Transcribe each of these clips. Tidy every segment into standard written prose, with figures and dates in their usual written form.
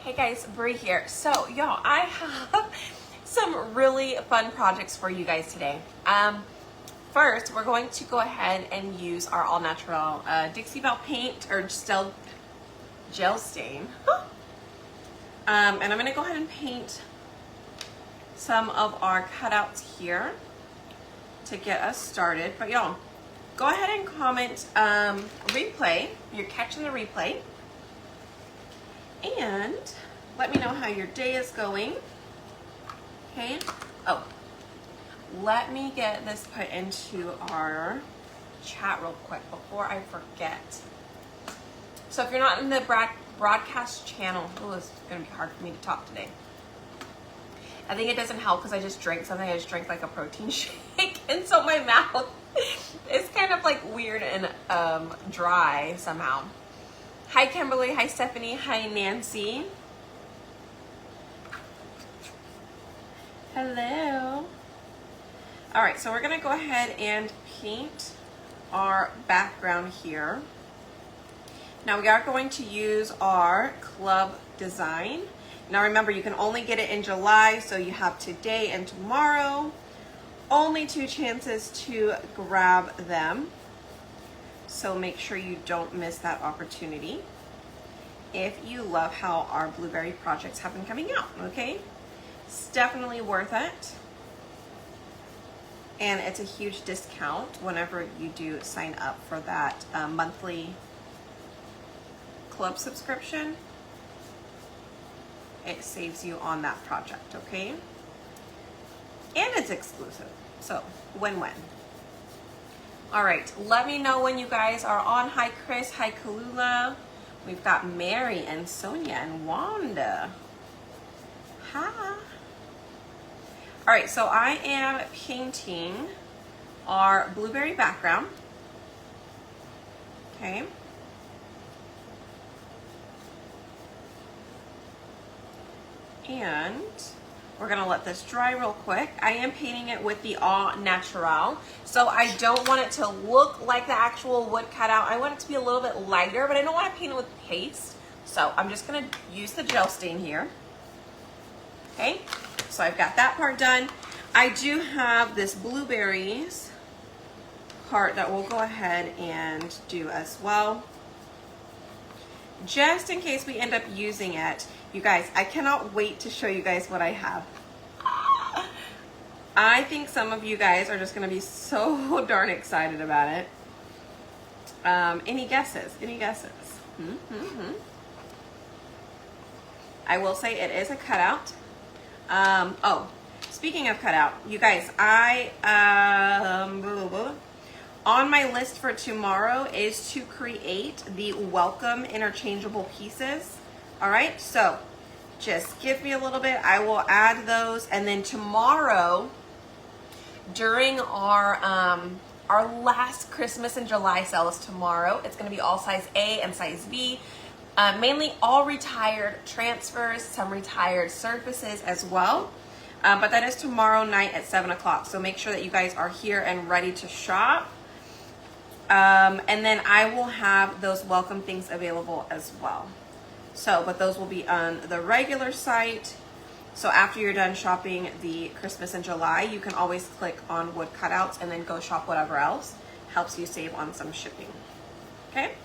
Hey guys, Bree here. So y'all, I have some really fun projects for you guys today. First, we're going to go ahead and use our all natural Dixie Belle paint or gel stain. And I'm gonna go ahead and paint some of our cutouts here to get us started. But y'all, go ahead and comment replay. You're catching the replay. And let me know how your day is going. Okay. Oh, let me get this put into our chat real quick before I forget. So if you're not in the broadcast channel, it's gonna be hard for me to talk today. I think it doesn't help because I just drank something. I just drank like a protein shake, and so my mouth is kind of like weird and dry somehow. Hi Kimberly, hi Stephanie, hi Nancy. Hello. All right, so we're gonna go ahead and paint our background here. Now we are going to use our club design. Now remember, you can only get it in July, so you have today and tomorrow. Only 2 chances to grab them. So make sure you don't miss that opportunity if you love how our blueberry projects have been coming out, okay? It's definitely worth it. And it's a huge discount whenever you do sign up for that monthly club subscription. It saves you on that project, okay? And it's exclusive, so win-win. All right, let me know when you guys are on. Hi, Chris. Hi, Kalula. We've got Mary and Sonia and Wanda. Hi. All right, so I am painting our blueberry background. Okay. And we're gonna let this dry real quick. I am painting it with the All Natural. So I don't want it to look like the actual wood cutout. I want it to be a little bit lighter, but I don't want to paint it with paste. So I'm just gonna use the gel stain here. Okay, so I've got that part done. I do have this blueberries part that we'll go ahead and do as well. Just in case we end up using it. You guys, I cannot wait to show you guys what I have. I think some of you guys are just gonna be so darn excited about it. Any guesses? Any guesses? I will say it is a cutout. Oh, speaking of cutout, you guys, on my list for tomorrow is to create the welcome interchangeable pieces. All right, so just give me a little bit. I will add those, and then tomorrow, during our last Christmas in July sale is tomorrow. It's going to be all size A and size B, mainly all retired transfers, some retired surfaces as well. But that is tomorrow night at 7 o'clock. So make sure that you guys are here and ready to shop. And then I will have those welcome things available as well. So, but those will be on the regular site. So after you're done shopping the Christmas in July, you can always click on wood cutouts and then go shop whatever else. Helps you save on some shipping. Okay?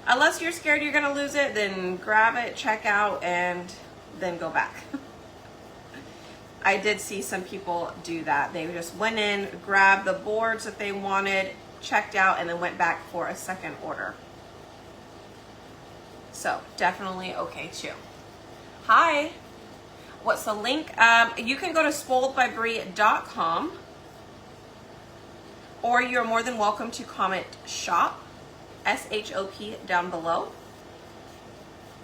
Unless you're scared you're gonna lose it, then grab it, check out, and then go back. I did see some people do that. They just went in, grabbed the boards that they wanted, checked out, and then went back for a second order. So definitely okay too. Hi, what's the link? You can go to spoiledbybrie.com, or you're more than welcome to comment shop, SHOP, down below,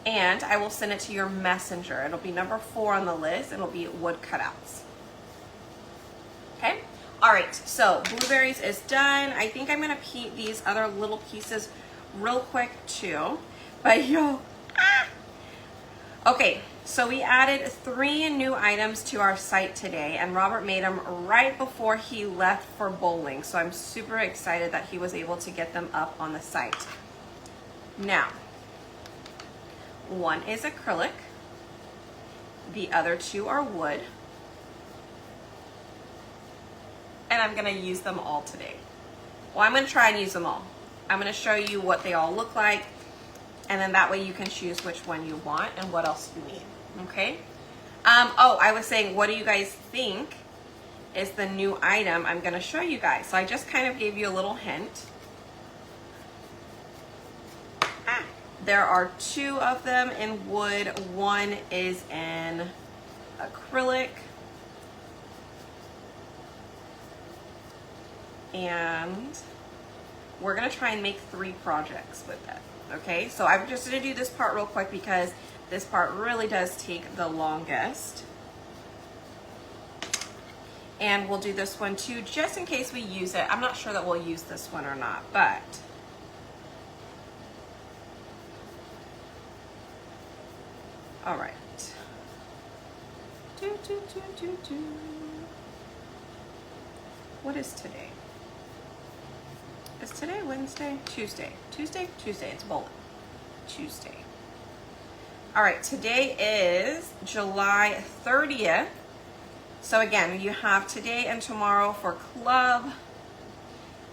and I will send it to your messenger. It'll be number 4 on the list. It'll be wood cutouts. Okay. All right, so blueberries is done. I think I'm gonna paint these other little pieces real quick too. But yo, okay, so we added 3 new items to our site today, and Robert made them right before he left for bowling. So I'm super excited that he was able to get them up on the site. Now, one is acrylic, the other two are wood. And I'm gonna use them all today. Well, I'm gonna try and use them all. I'm gonna show you what they all look like, and then that way you can choose which one you want and what else you need, okay? Oh, I was saying, what do you guys think is the new item I'm gonna show you guys? So I just kind of gave you a little hint. There are two of them in wood. One is in acrylic. And we're gonna try and make 3 projects with it, okay? So I'm just gonna do this part real quick because this part really does take the longest. And we'll do this one too, just in case we use it. I'm not sure that we'll use this one or not, but all right. What is today? Is today Wednesday? Tuesday. Tuesday? Tuesday. It's bowling. Tuesday. All right, today is July 30th. So again, you have today and tomorrow for club.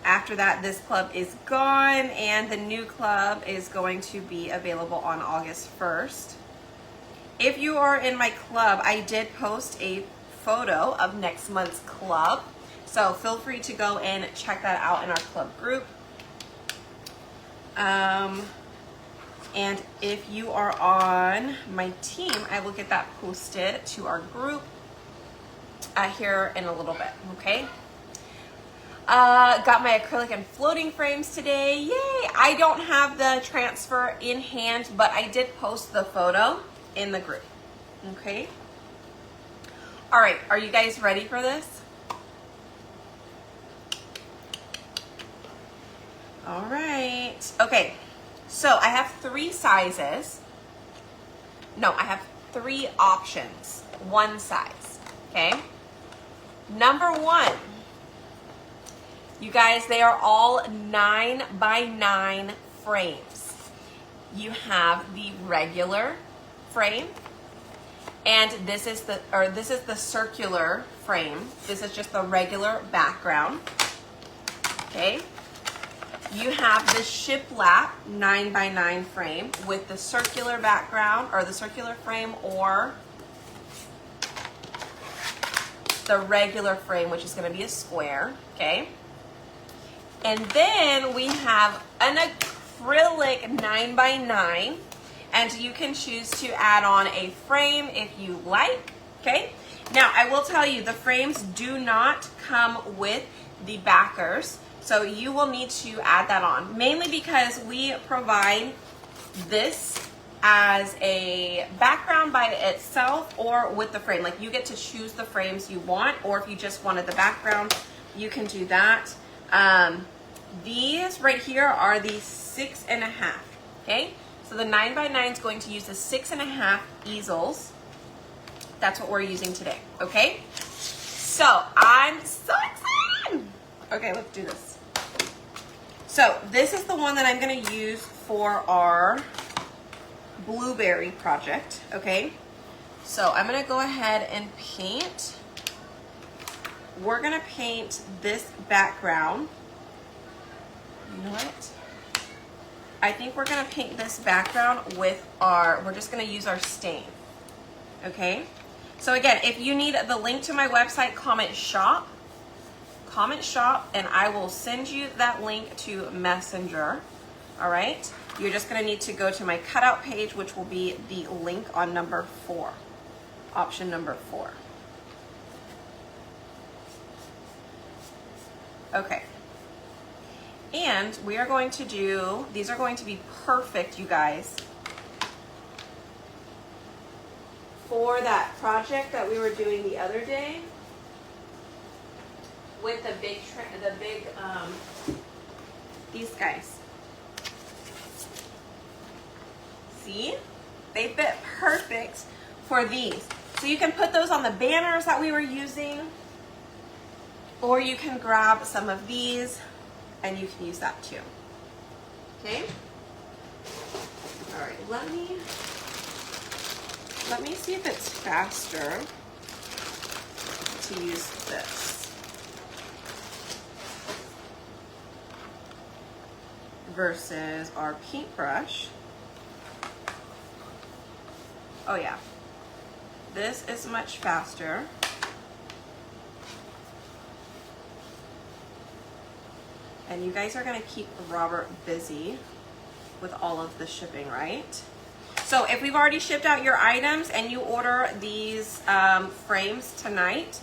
After that, this club is gone and the new club is going to be available on August 1st. If you are in my club, I did post a photo of next month's club. So feel free to go and check that out in our club group. And if you are on my team, I will get that posted to our group here in a little bit, okay? Got my acrylic and floating frames today. Yay! I don't have the transfer in hand, but I did post the photo in the group, okay? All right, are you guys ready for this? All right, okay, so I have 3 sizes. No, I have 3 options, 1 size, okay? Number 1, you guys, they are all 9x9 frames. You have the regular frame, and this is the circular frame. This is just the regular background, okay? You have the shiplap 9x9 frame with the circular background, or the circular frame, or the regular frame, which is going to be a square, okay? And then we have an acrylic 9x9, and you can choose to add on a frame if you like, okay? Now, I will tell you, the frames do not come with the backers, so you will need to add that on, mainly because we provide this as a background by itself or with the frame. Like, you get to choose the frames you want, or if you just wanted the background, you can do that. These right here are the 6.5, okay? So the 9x9 is going to use the 6.5 easels. That's what we're using today, okay? So I'm so excited. Okay, let's do this. So this is the one that I'm gonna use for our blueberry project, okay? So I'm gonna go ahead and paint. We're gonna paint this background. You know what? I think we're gonna paint this background with we're just gonna use our stain, okay? So again, if you need the link to my website, comment shop, and I will send you that link to Messenger, all right? You're just gonna need to go to my cutout page, which will be the link on number 4, option number 4. Okay. And we are going to do, these are going to be perfect, you guys, for that project that we were doing the other day with the big, these guys. See? They fit perfect for these. So you can put those on the banners that we were using, or you can grab some of these and you can use that too. Okay? All right, let me Let me see if it's faster to use this versus our paintbrush. Oh yeah, this is much faster. And you guys are gonna keep Robert busy with all of the shipping, right? So if we've already shipped out your items and you order these frames tonight,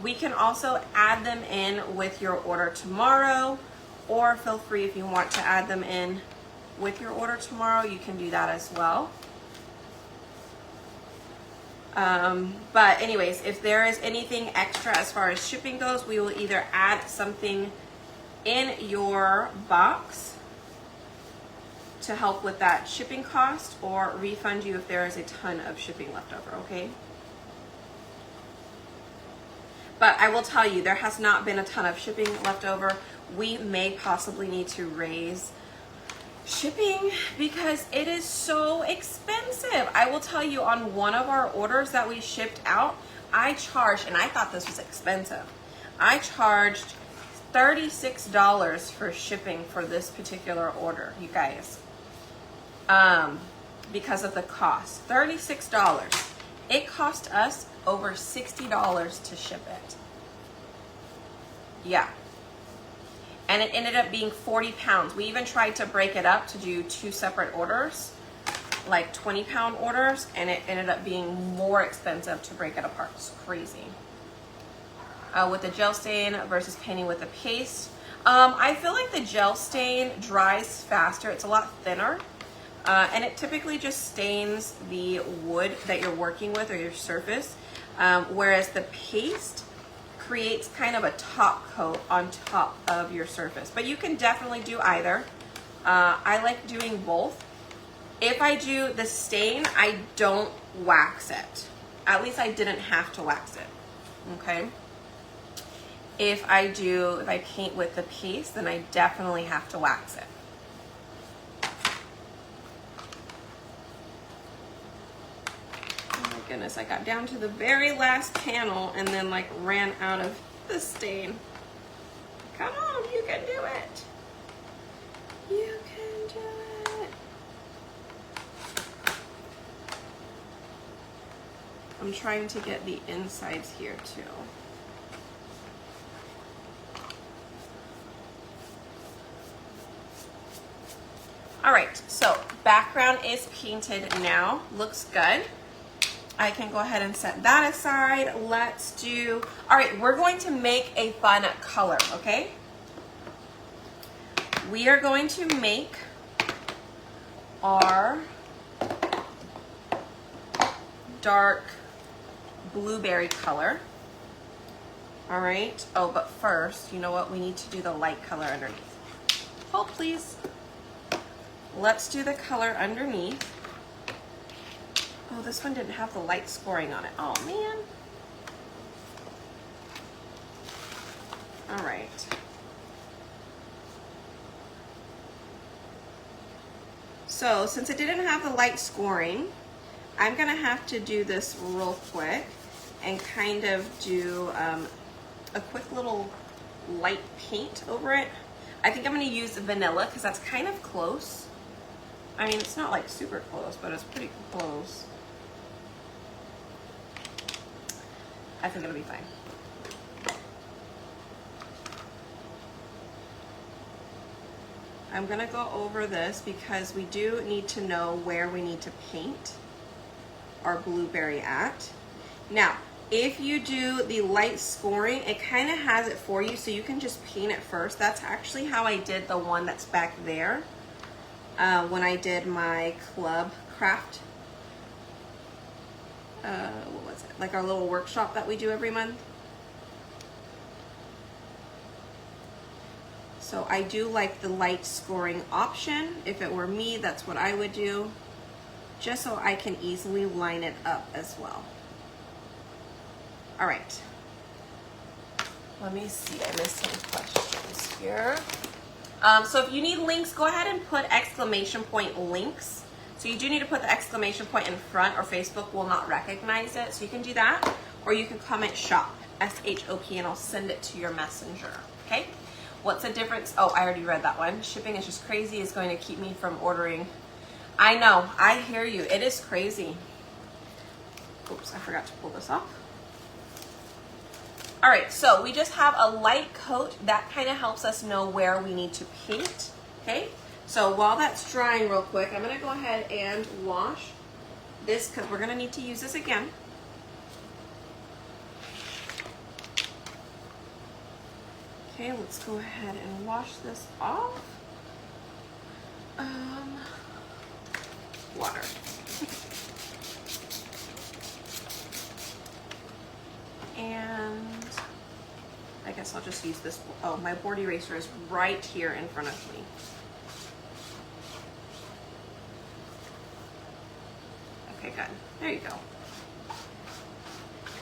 we can also add them in with your order tomorrow, or feel free if you want to add them in with your order tomorrow, you can do that as well. But anyways, if there is anything extra as far as shipping goes, we will either add something in your box to help with that shipping cost or refund you if there is a ton of shipping left over, okay? But I will tell you, there has not been a ton of shipping left over. We may possibly need to raise shipping because it is so expensive. I will tell you, on one of our orders that we shipped out, I charged, and I thought this was expensive, I charged $36 for shipping for this particular order, you guys, because of the cost. $36. It cost us over $60 to ship it. Yeah. And it ended up being 40 pounds. We even tried to break it up to do 2 separate orders, like 20-pound orders, and it ended up being more expensive to break it apart. It's crazy. With the gel stain versus painting with the paste, I feel like the gel stain dries faster. It's a lot thinner, and it typically just stains the wood that you're working with or your surface, whereas the paste creates kind of a top coat on top of your surface. But you can definitely do either. I like doing both. If I do the stain, I don't wax it. At least I didn't have to wax it, okay? If I paint with the paste, then I definitely have to wax it. Oh my goodness, I got down to the very last panel and then like ran out of the stain. Come on, you can do it. You can do it. I'm trying to get the insides here too. All right, so background is painted now, looks good. I can go ahead and set that aside. Let's do, all right, we're going to make a fun color, okay? We are going to make our dark blueberry color. All right, oh, but first, you know what? We need to do the light color underneath. Hold, please. Let's do the color underneath. Oh, this one didn't have the light scoring on it. Oh, man. All right. So, since it didn't have the light scoring, I'm going to have to do this real quick and kind of do a quick little light paint over it. I think I'm going to use vanilla because that's kind of close. I mean, it's not like super close, but it's pretty close. I think it'll be fine. I'm gonna go over this because we do need to know where we need to paint our blueberry at. Now, if you do the light scoring, it kind of has it for you, so you can just paint it first. That's actually how I did the one that's back there. When I did my club craft, what was it? Like our little workshop that we do every month. So I do like the light scoring option. If it were me, that's what I would do, just so I can easily line it up as well. All right. Let me see, I missed some questions here. So if you need links, go ahead and put exclamation point links So you do need to put the exclamation point in front or Facebook will not recognize it. So you can do that, or you can comment shop, S-H-O-P, and I'll send it to your messenger, okay? What's the difference? Oh, I already read that one. Shipping is just crazy. It's going to keep me from ordering. I know, I hear you. It is crazy. Oops, I forgot to pull this off. All right, so we just have a light coat. That kind of helps us know where we need to paint, okay? So while that's drying real quick, I'm gonna go ahead and wash this because we're gonna need to use this again. Okay, let's go ahead and wash this off. Water. And I guess I'll just use this. Oh, my board eraser is right here in front of me. Okay, good. There you go.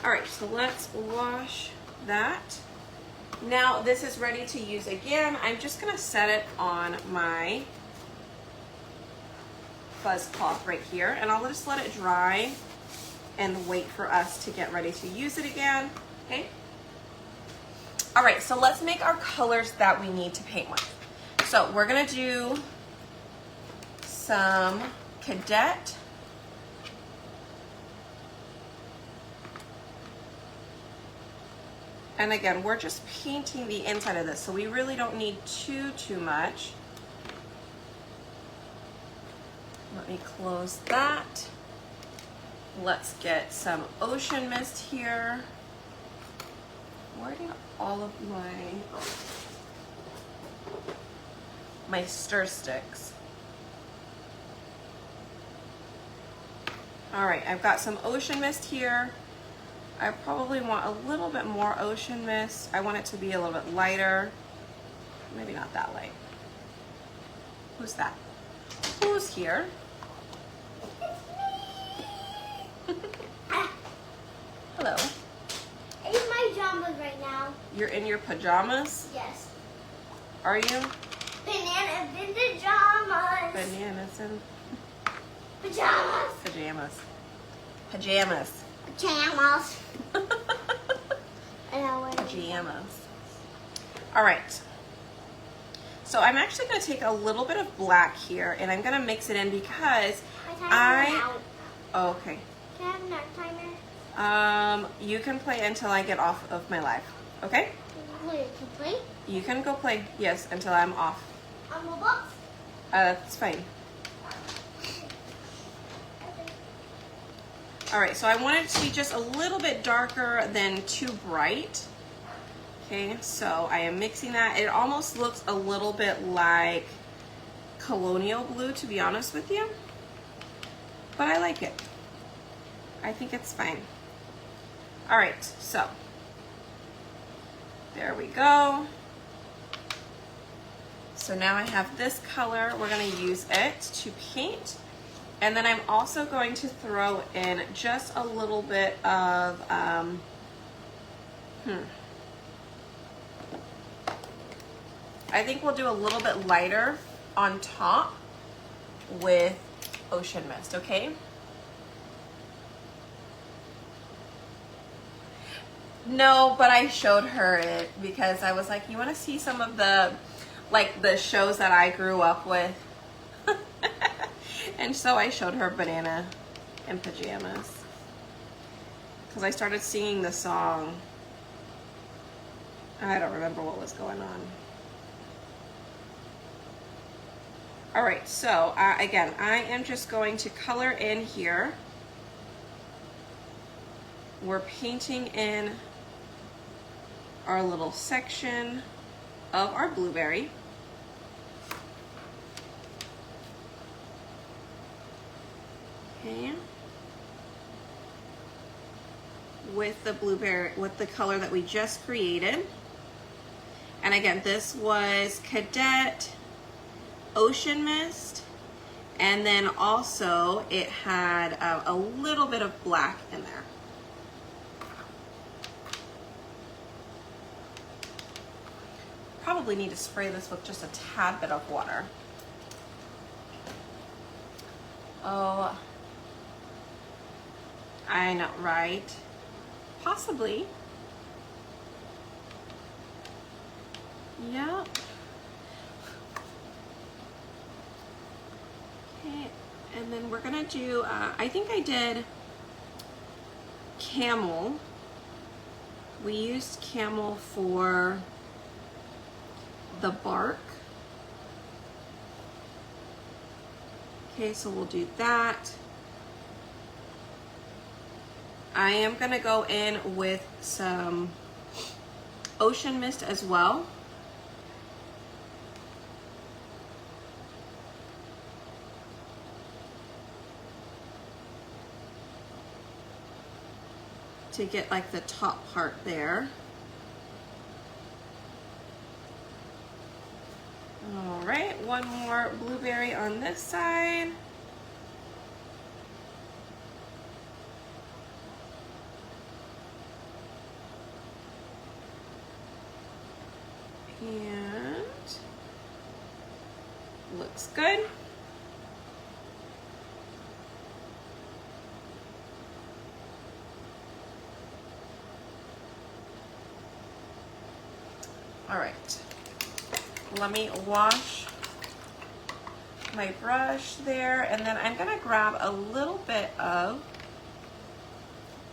All right, so let's wash that. Now this is ready to use again. I'm just gonna set it on my fuzz cloth right here, and I'll just let it dry and wait for us to get ready to use it again, okay? All right, so let's make our colors that we need to paint with. So we're gonna do some Cadet. And again, we're just painting the inside of this, so we really don't need too much. Let me close that. Let's get some Ocean Mist here. Where did all of my stir sticks? All right, I've got some Ocean Mist here. I probably want a little bit more Ocean Mist. I want it to be a little bit lighter. Maybe not that light. Who's that? Who's here? Hello. I'm in my pajamas right now. You're in your pajamas? Yes. Are you? Bananas in pajamas. Bananas in Pajamas. pajamas. Pajamas. Pajamas. I know what Pajamas. All right. So I'm actually going to take a little bit of black here, and I'm going to mix it in because Oh, okay. Can I have a nap timer? You can play until I get off of my live. Okay? Wait, can play? You can go play, yes, until I'm off. On Roblox? That's fine. All right, so I want it to be just a little bit darker than too bright. Okay, so I am mixing that. It almost looks a little bit like colonial blue, to be honest with you. But I like it. I think it's fine. All right, so there we go. So now I have this color. We're gonna use it to paint. And then I'm also going to throw in just a little bit of, I think we'll do a little bit lighter on top with Ocean Mist, okay? No, but I showed her it because I was like, you want to see some of the, like the shows that I grew up with? And so I showed her Banana in Pajamas because I started singing the song. I don't remember what was going on. All right, so again, I am just going to color in here. We're painting in our little section of our blueberry. Okay. With the blueberry, with the color that we just created. And again, this was Cadet, Ocean Mist, and then also it had a little bit of black in there. Probably need to spray this with just a tad bit of water. Oh, I know, right? Possibly. Yep. Okay, and then we're gonna do, I think I did camel. We used camel for the bark. Okay, so we'll do that. I am gonna go in with some ocean mist as well. To get like the top part there. All right, one more blueberry on this side. And looks good. All right, let me wash my brush there, and then I'm gonna grab a little bit of,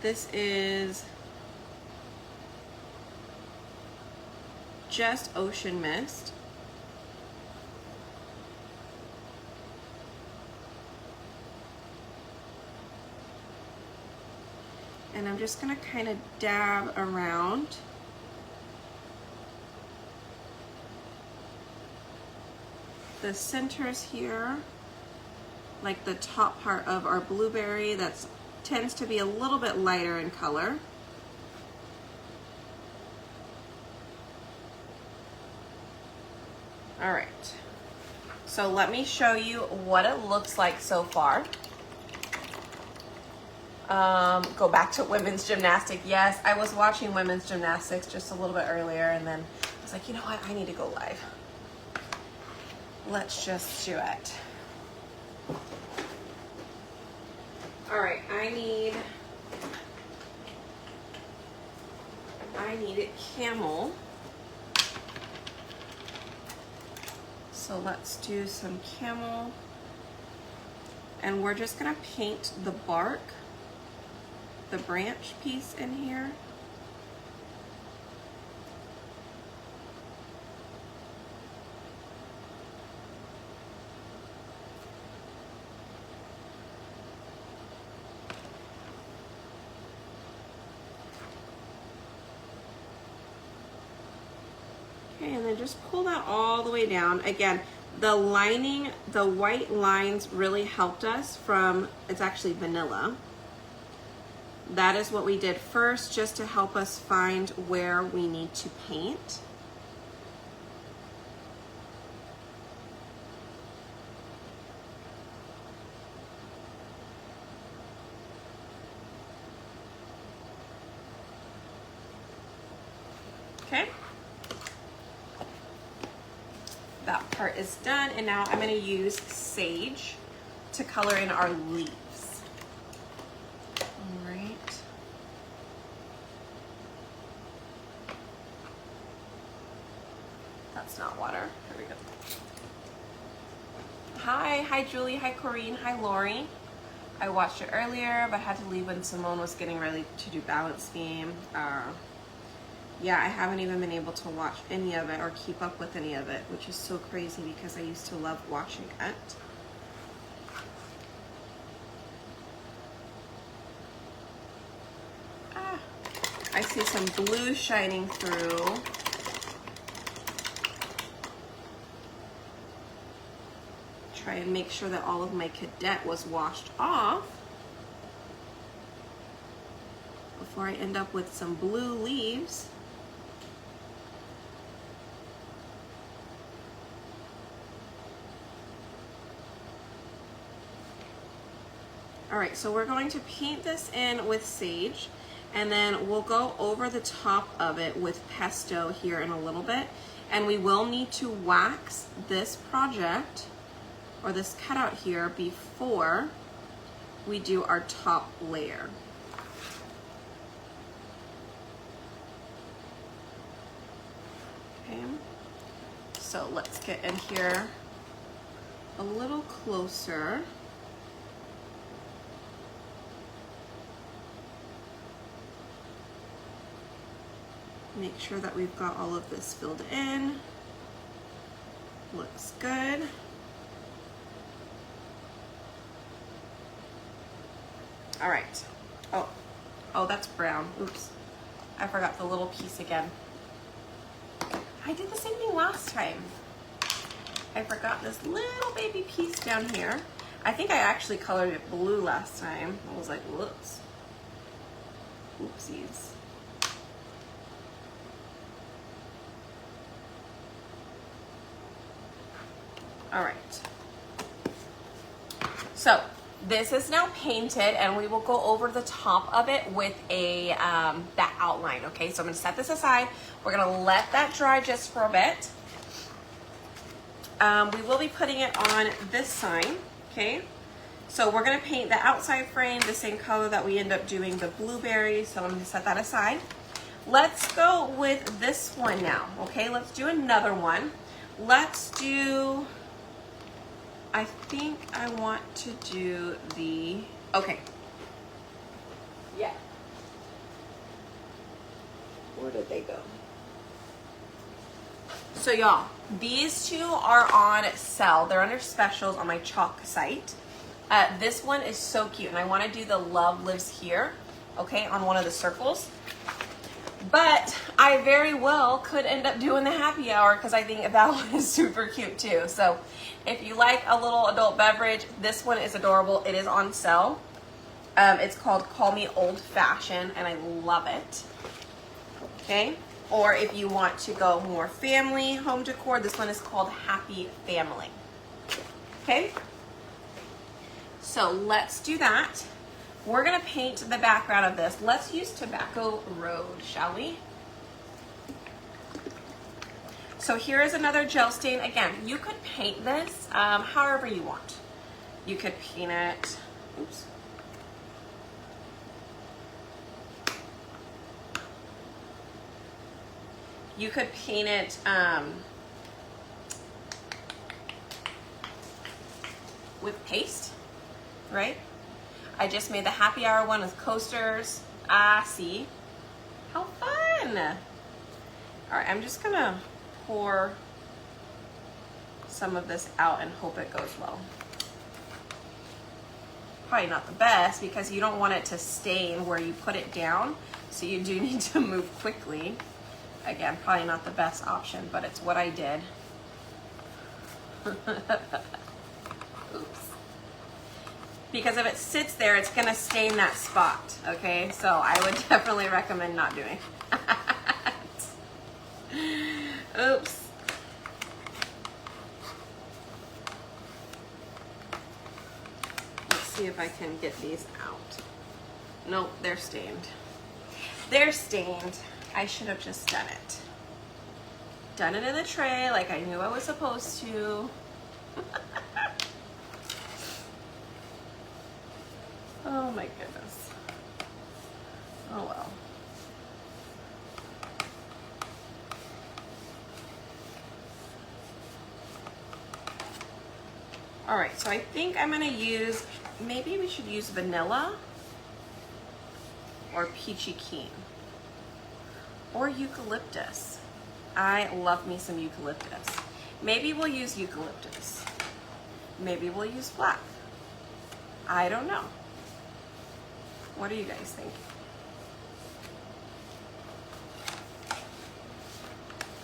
this is just ocean mist. And I'm just gonna kind of dab around. The centers here, like the top part of our blueberry, that tends to be a little bit lighter in color. All right, so let me show you what it looks like so far. Go back to women's gymnastics. Yes, I was watching women's gymnastics just a little bit earlier, and then I was like, you know what, I need to go live. Let's just do it. All right, I need camel. So let's do some camel. And we're just gonna paint the bark, the branch piece in here. Okay, and then just pull that all the way down. Again, the lining, the white lines really helped us from, it's actually vanilla. That is what we did first, just to help us find where we need to paint. Okay. That part is done, and now I'm going to use sage to color in our leaves. All right. That's not water. Here we go. Hi Julie, hi Corrine, hi Lori. I watched it earlier, but had to leave when Simone was getting ready to do balance beam. Yeah, I haven't even been able to watch any of it or keep up with any of it, which is so crazy because I used to love watching it. I see some blue shining through. Try and make sure that all of my cadet was washed off before I end up with some blue leaves. All right, so we're going to paint this in with sage, and then we'll go over the top of it with pesto here in a little bit. And we will need to wax this project, or this cutout here, before we do our top layer. Okay, so let's get in here a little closer. Make sure that we've got all of this filled in. Looks good. All right. Oh, that's brown. Oops. I forgot the little piece again. I did the same thing last time. I forgot this little baby piece down here. I think I actually colored it blue last time. I was like, whoops. Oopsies. All right. So this is now painted, and we will go over the top of it with a that outline. Okay, so I'm gonna set this aside. We're gonna let that dry just for a bit. We will be putting it on this sign. Okay, so we're gonna paint the outside frame the same color that we end up doing the blueberries. So I'm gonna set that aside. Let's go with this one now. Okay, let's do another one. Let's do, I think I want to do the, okay. Yeah. Where did they go? So y'all, these two are on sale. They're under specials on my chalk site. This one is so cute, and I want to do the Love Lives Here, okay, on one of the circles. But I very well could end up doing the happy hour because I think that one is super cute too. So if you like a little adult beverage, this one is adorable. It is on sale. It's called Call Me Old Fashioned, and I love it. Okay. Or if you want to go more family home decor, this one is called Happy Family. Okay. So let's do that. We're gonna paint the background of this. Let's use Tobacco Road, shall we? So here is another gel stain. Again, you could paint this however you want. You could paint it, oops. You could paint it with paste, right? I just made the happy hour one with coasters. See? How fun! All right, I'm just gonna pour some of this out and hope it goes well. Probably not the best because you don't want it to stain where you put it down, so you do need to move quickly. Again, probably not the best option, but it's what I did. Oops. Because if it sits there, it's gonna stain that spot, okay? So I would definitely recommend not doing that. Oops. Let's see if I can get these out. Nope, they're stained. They're stained. I should have just done it. Done it in the tray like I knew I was supposed to. Oh my goodness. Oh well. All right, so I think I'm gonna use, maybe we should use vanilla or peachy keen or eucalyptus. I love me some eucalyptus. Maybe we'll use eucalyptus. Maybe we'll use black. I don't know. What do you guys think?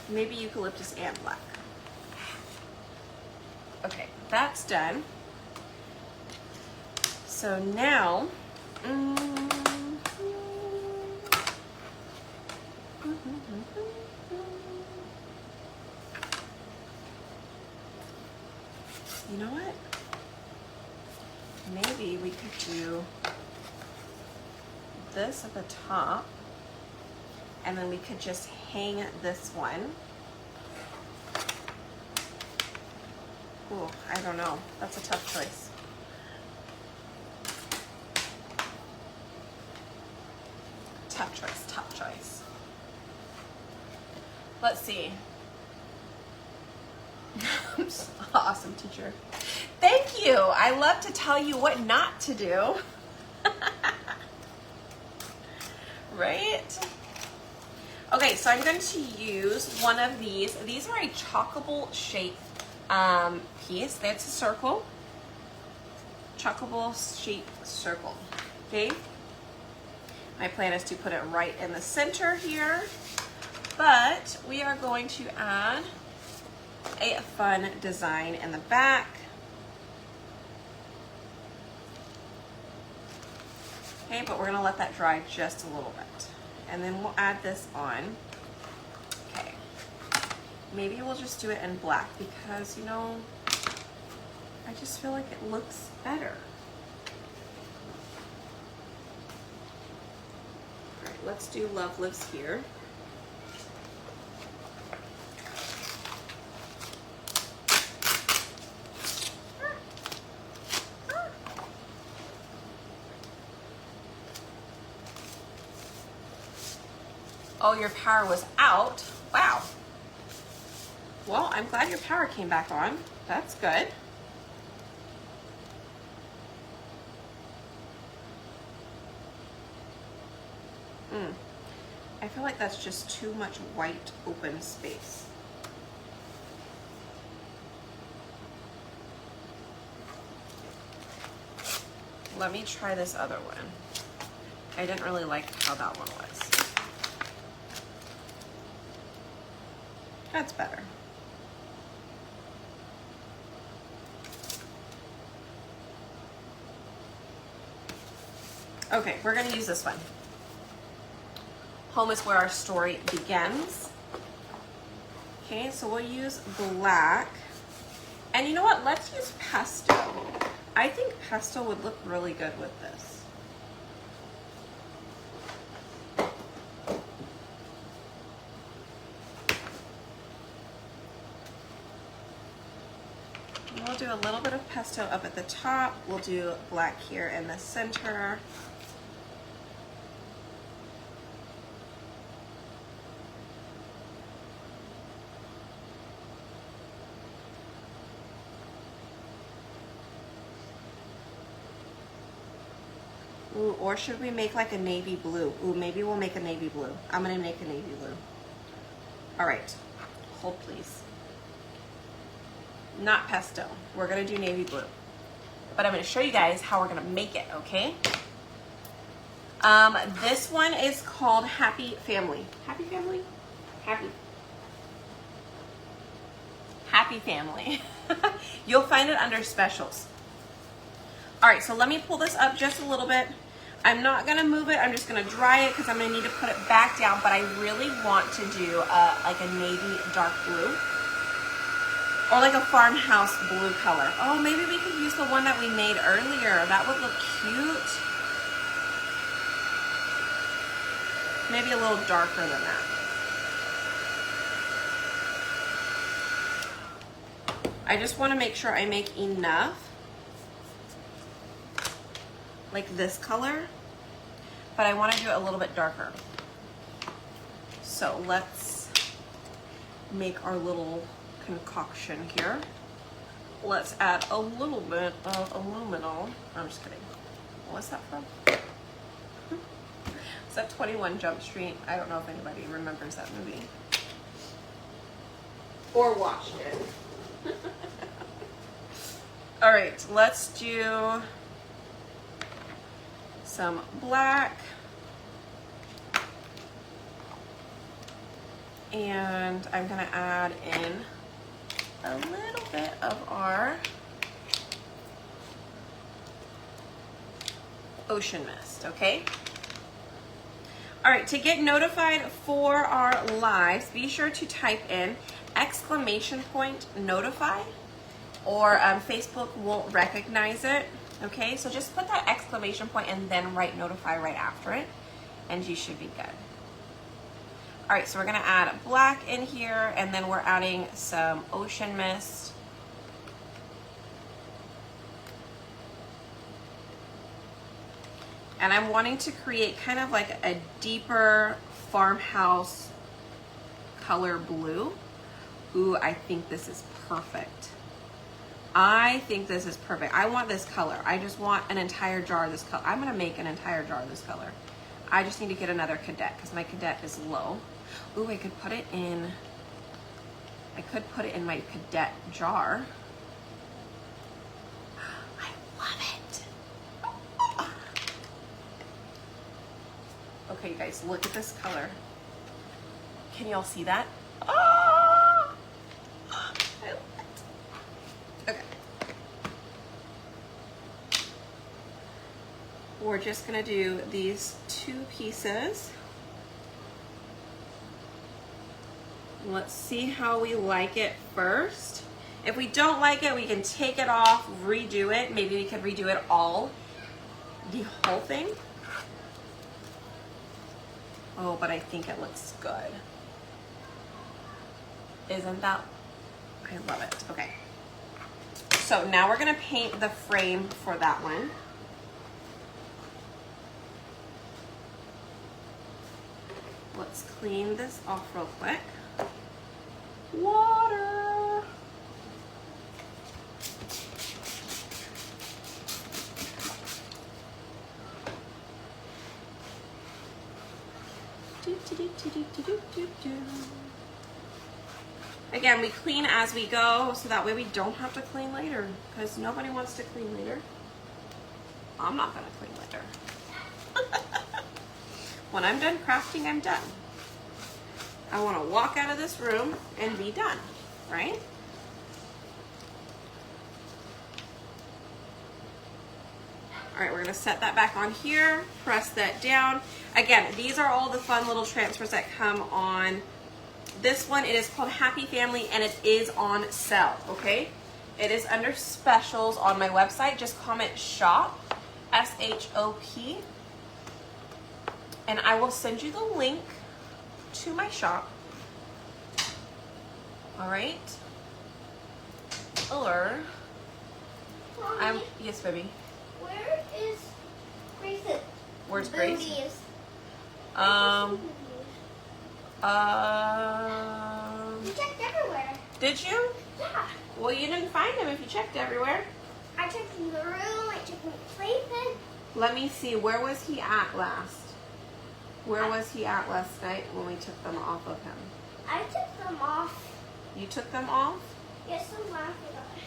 Maybe eucalyptus and black. Okay, that's done. So now, you know what? Maybe we could do this at the top, and then we could just hang this one. Ooh, I don't know. That's a tough choice. Tough choice, tough choice. Let's see. Awesome, teacher. Thank you. I love to tell you what not to do. Right? Okay, so I'm going to use one of these. These are a chockable shape piece. That's a circle. Chockable shape circle. Okay? My plan is to put it right in the center here, but we are going to add a fun design in the back. Okay, but we're gonna let that dry just a little bit. And then we'll add this on. Okay, maybe we'll just do it in black because, you know, I just feel like it looks better. All right, let's do Love Lives Here. Oh, your power was out. Wow. Well, I'm glad your power came back on. That's good. I feel like that's just too much white open space. Let me try this other one. I didn't really like how that one was. That's better. Okay, we're gonna use this one. Home is where our story begins. Okay, so we'll use black. And you know what? Let's use pastel. I think pastel would look really good with this. And we'll do a little bit of pastel up at the top. We'll do black here in the center. Ooh, or should we make like a navy blue? Ooh, maybe we'll make a navy blue. I'm gonna make a navy blue. All right, hold please. Not pastel, we're gonna do navy blue. But I'm gonna show you guys how we're gonna make it, okay? This one is called Happy Family. Happy Family? Happy. Happy Family. You'll find it under specials. All right, so let me pull this up just a little bit. I'm not gonna move it, I'm just gonna dry it because I'm gonna need to put it back down, but I really want to do like a navy dark blue or like a farmhouse blue color. Oh, maybe we could use the one that we made earlier. That would look cute. Maybe a little darker than that. I just wanna make sure I make enough like this color, but I want to do it a little bit darker. So let's make our little concoction here. Let's add a little bit of aluminum. I'm just kidding. What's that from? Is that 21 Jump Street? I don't know if anybody remembers that movie or watched it. All right, let's do some black, and I'm gonna add in a little bit of our ocean mist, okay? All right, to get notified for our lives, be sure to type in !notify, or Facebook will recognize it. Okay, so just put that exclamation point and then write notify right after it, and you should be good. All right, so we're gonna add black in here, and then we're adding some ocean mist. And I'm wanting to create kind of like a deeper farmhouse color blue. Ooh, I think this is perfect. I think this is perfect. I want this color. I just want an entire jar of this color. I'm gonna make an entire jar of this color. I just need to get another cadet because my cadet is low. Ooh, I could put it in my cadet jar. I love it. Okay, you guys, look at this color. Can y'all see that? Oh, I love it. Okay. We're just gonna do these 2 pieces. Let's see how we like it first. If we don't like it, we can take it off, redo it. Maybe we could redo it all, the whole thing. Oh, but I think it looks good. Isn't that? I love it. Okay. So now we're gonna paint the frame for that one. Let's clean this off real quick. Water. Again, we clean as we go, so that way we don't have to clean later, because nobody wants to clean later. I'm not gonna clean later. When I'm done crafting, I'm done. I want to walk out of this room and be done, right? All right, we're gonna set that back on here, press that down. Again, these are all the fun little transfers that come on. This one, it is called Happy Family, and it is on sale, okay? It is under specials on my website. Just comment shop, S-H-O-P, and I will send you the link to my shop. All right. Or Mommy, yes, baby. where is Grace? Where's Grace? Booties. You checked everywhere. Did you? Yeah. Well, you didn't find him if you checked everywhere. I checked in the room. I checked in the playpen. Let me see. Where was he at last? Where was he at last night when we took them off of him? I took them off. You took them off? Yes, I'm laughing at it.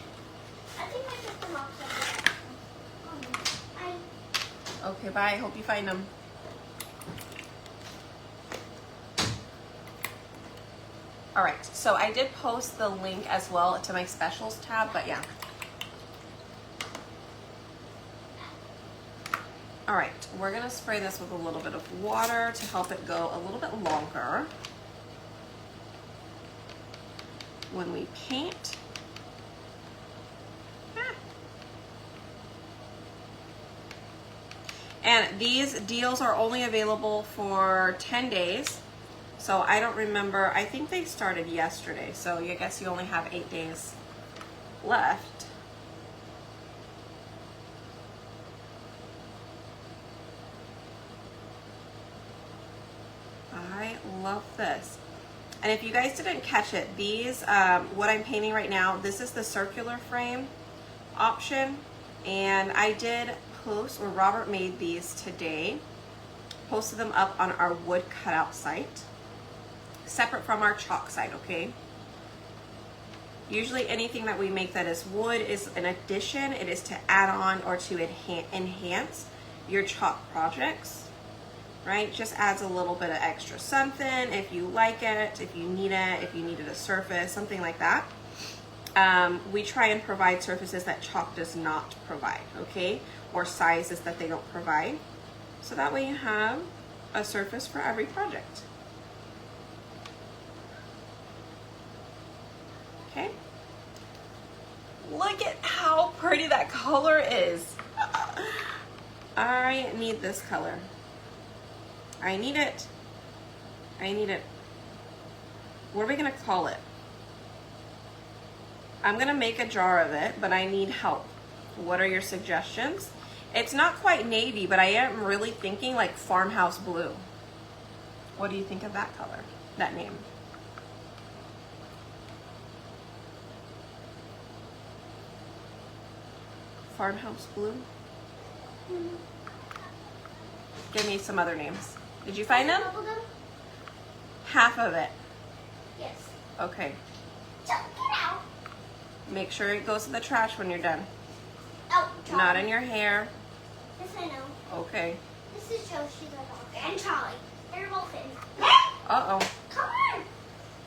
I think I took them off somewhere. Okay, bye. Hope you find them. All right, so I did post the link as well to my specials tab, but yeah. All right, we're gonna spray this with a little bit of water to help it go a little bit longer when we paint. And these deals are only available for 10 days. So I don't remember, I think they started yesterday. So I guess you only have 8 days left. I love this. And if you guys didn't catch it, these, what I'm painting right now, this is the circular frame option. And I did post, or Robert made these today, posted them up on our wood cutout site, separate from our chalk site, okay? Usually anything that we make that is wood is an addition. It is to add on or to enhance your chalk projects, right? Just adds a little bit of extra something if you like it, if you need it, if you needed a surface, something like that. We try and provide surfaces that chalk does not provide, okay? Or sizes that they don't provide. So that way you have a surface for every project. Okay? Look at how pretty that color is. I need this color. I need it. I need it. What are we gonna call it? I'm gonna make a jar of it, but I need help. What are your suggestions? It's not quite navy, but I am really thinking like farmhouse blue. What do you think of that color, that name? Farmhouse blue? Give me some other names. Did you find them? Half of it. Yes. Okay. So, get out. Make sure it goes in the trash when you're done. Oh, Charlie. Not in your hair. Yes, I know. Okay. This is Joe. She's a dog. And Charlie. They're both in. Uh-oh. Come on.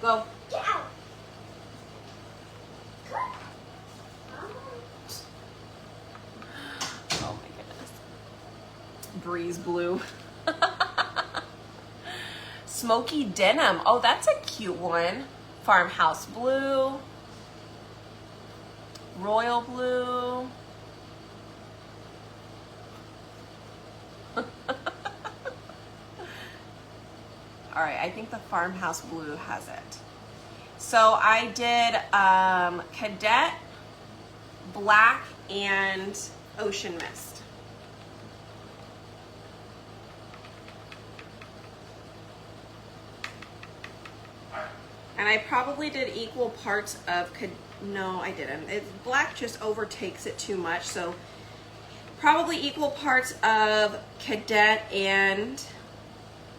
Go. Get out. Come on. Oh my goodness. Breeze blue. Smoky denim. Oh, that's a cute one. Farmhouse blue. Royal blue. All right, I think the farmhouse blue has it. So I did cadet, black, and ocean mist. And I probably did equal parts of, no, I didn't. Black just overtakes it too much, so probably equal parts of cadet and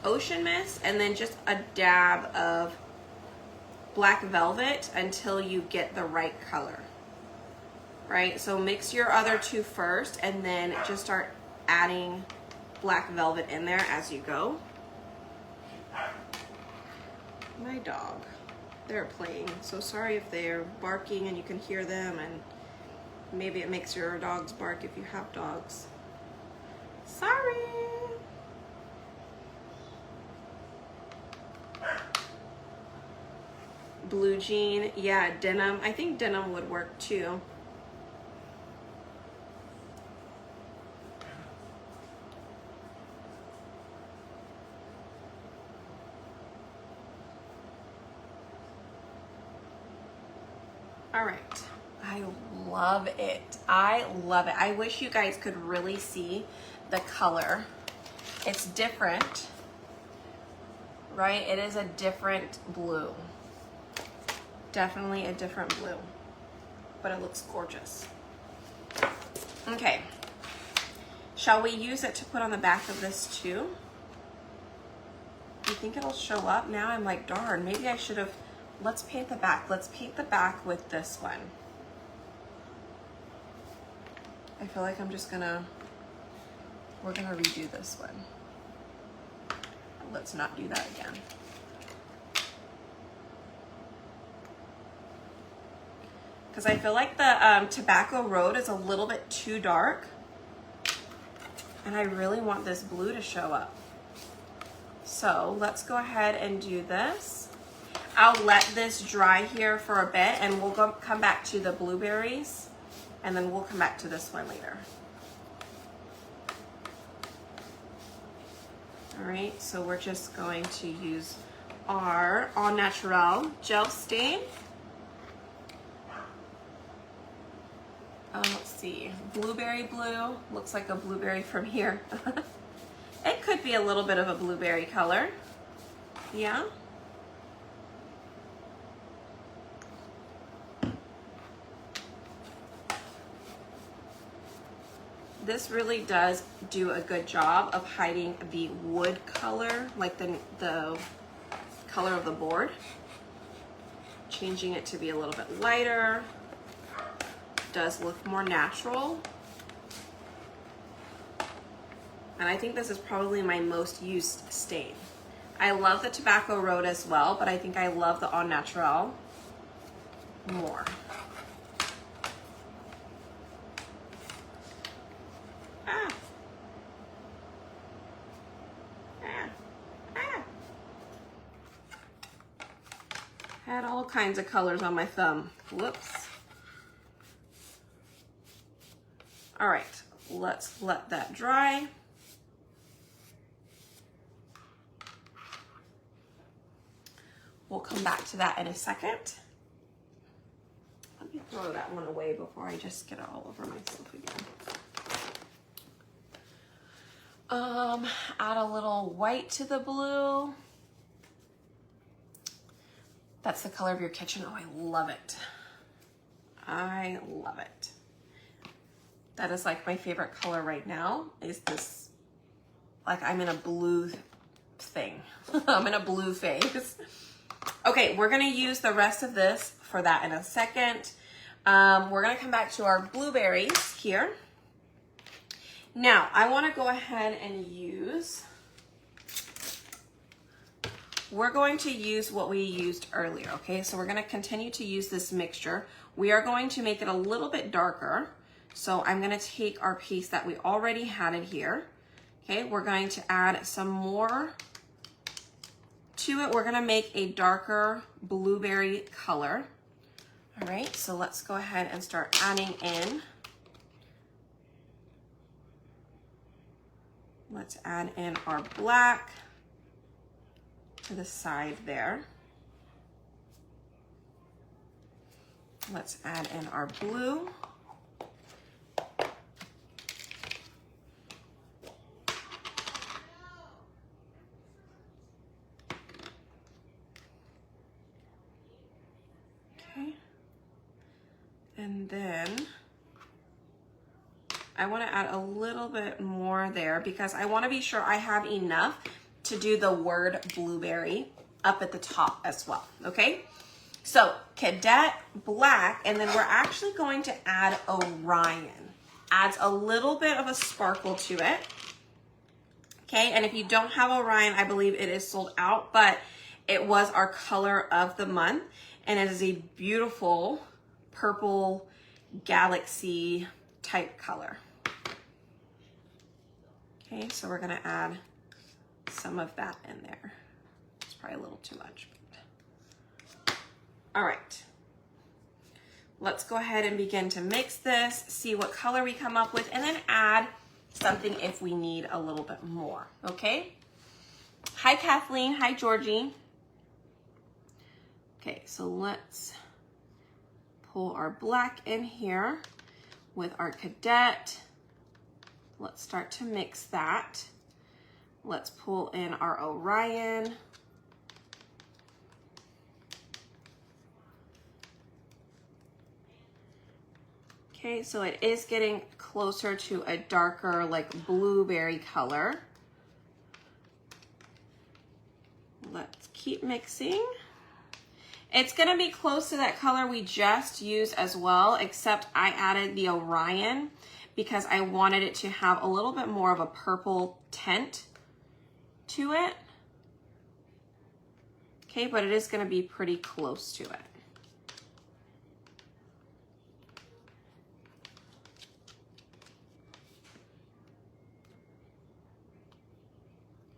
ocean mist, and then just a dab of black velvet until you get the right color. Right, so mix your other two first and then just start adding black velvet in there as you go. My dog, they're playing, so sorry if they're barking and you can hear them, and maybe it makes your dogs bark if you have dogs. Sorry. Blue jean, yeah, denim. I think denim would work too. All right, I love it. I love it. I wish you guys could really see the color. It's different, right? It is a different blue. Definitely a different blue, but it looks gorgeous. Okay, shall we use it to put on the back of this too? Do you think it'll show up? Now I'm like, darn, maybe I should have. Let's paint the back. Let's paint the back with this one. I feel like I'm just gonna, we're gonna redo this one. Let's not do that again. Because I feel like the Tobacco Road is a little bit too dark. And I really want this blue to show up. So let's go ahead and do this. I'll let this dry here for a bit and we'll come back to the blueberries and then we'll come back to this one later. All right, so we're just going to use our Au Naturel gel stain. Let's see, blueberry blue, looks like a blueberry from here. It could be a little bit of a blueberry color, yeah. This really does do a good job of hiding the wood color, like the color of the board. Changing it to be a little bit lighter. Does look more natural. And I think this is probably my most used stain. I love the Tobacco Road as well, but I think I love the Au Naturel more. Had all kinds of colors on my thumb. Whoops. All right, let's let that dry. We'll come back to that in a second. Let me throw that one away before I just get it all over myself again. Add a little white to the blue. That's the color of your kitchen. Oh, I love it. I love it. That is like my favorite color right now is this, like I'm in a blue thing. I'm in a blue phase. Okay, we're gonna use the rest of this for that in a second. We're gonna come back to our blueberries here. Now, I wanna go ahead and we're going to use what we used earlier, okay? So we're gonna continue to use this mixture. We are going to make it a little bit darker. So I'm gonna take our piece that we already had in here. Okay, we're going to add some more to it. We're gonna make a darker blueberry color. All right, so let's go ahead and start adding in. Let's add in our black to the side there. Let's add in our blue. Okay. And then I want to add a little bit more there because I want to be sure I have enough to do the word blueberry up at the top as well, okay? So Cadet Black, and then we're actually going to add Orion. Adds a little bit of a sparkle to it, okay? And if you don't have Orion, I believe it is sold out, but it was our color of the month, and it is a beautiful purple galaxy type color. Okay, so we're gonna add some of that in there. It's probably a little too much. All right, let's go ahead and begin to mix this, see what color we come up with, and then add something if we need a little bit more, okay? Hi, Kathleen. Hi, Georgie. Okay, so let's pull our black in here with our Cadet. Let's start to mix that. Let's pull in our Orion. Okay, so it is getting closer to a darker, like blueberry color. Let's keep mixing. It's gonna be close to that color we just used as well, except I added the Orion because I wanted it to have a little bit more of a purple tint to it. Okay, but it is gonna be pretty close to it.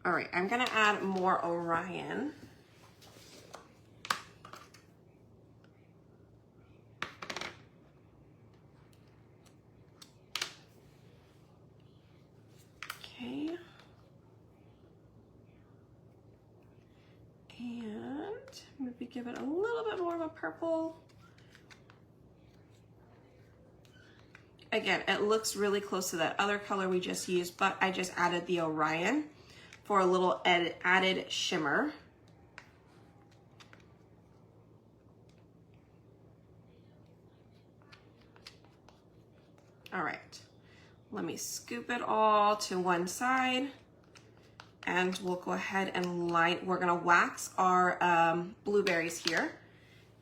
All right, I'm gonna add more Orion. Okay. And maybe give it a little bit more of a purple. Again, it looks really close to that other color we just used, but I just added the Orion for a little added shimmer. All right, let me scoop it all to one side and we'll go ahead and we're gonna wax our blueberries here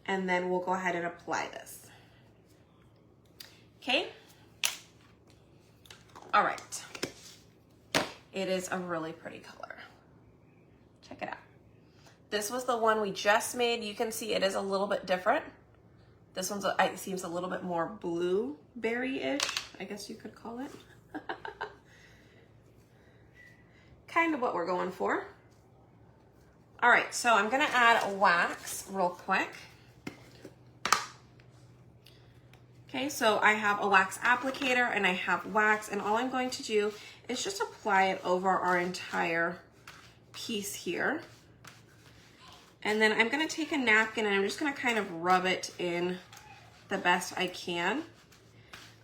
and then we'll go ahead and apply this. Okay, all right. It is a really pretty color. Check it out. This was the one we just made. You can see it is a little bit different. This one's it seems a little bit more blueberry-ish, I guess you could call it. Kind of what we're going for. All right, so I'm gonna add wax real quick. Okay, so I have a wax applicator and I have wax, and all I'm going to do is just apply it over our entire piece here. And then I'm gonna take a napkin and I'm just gonna kind of rub it in the best I can.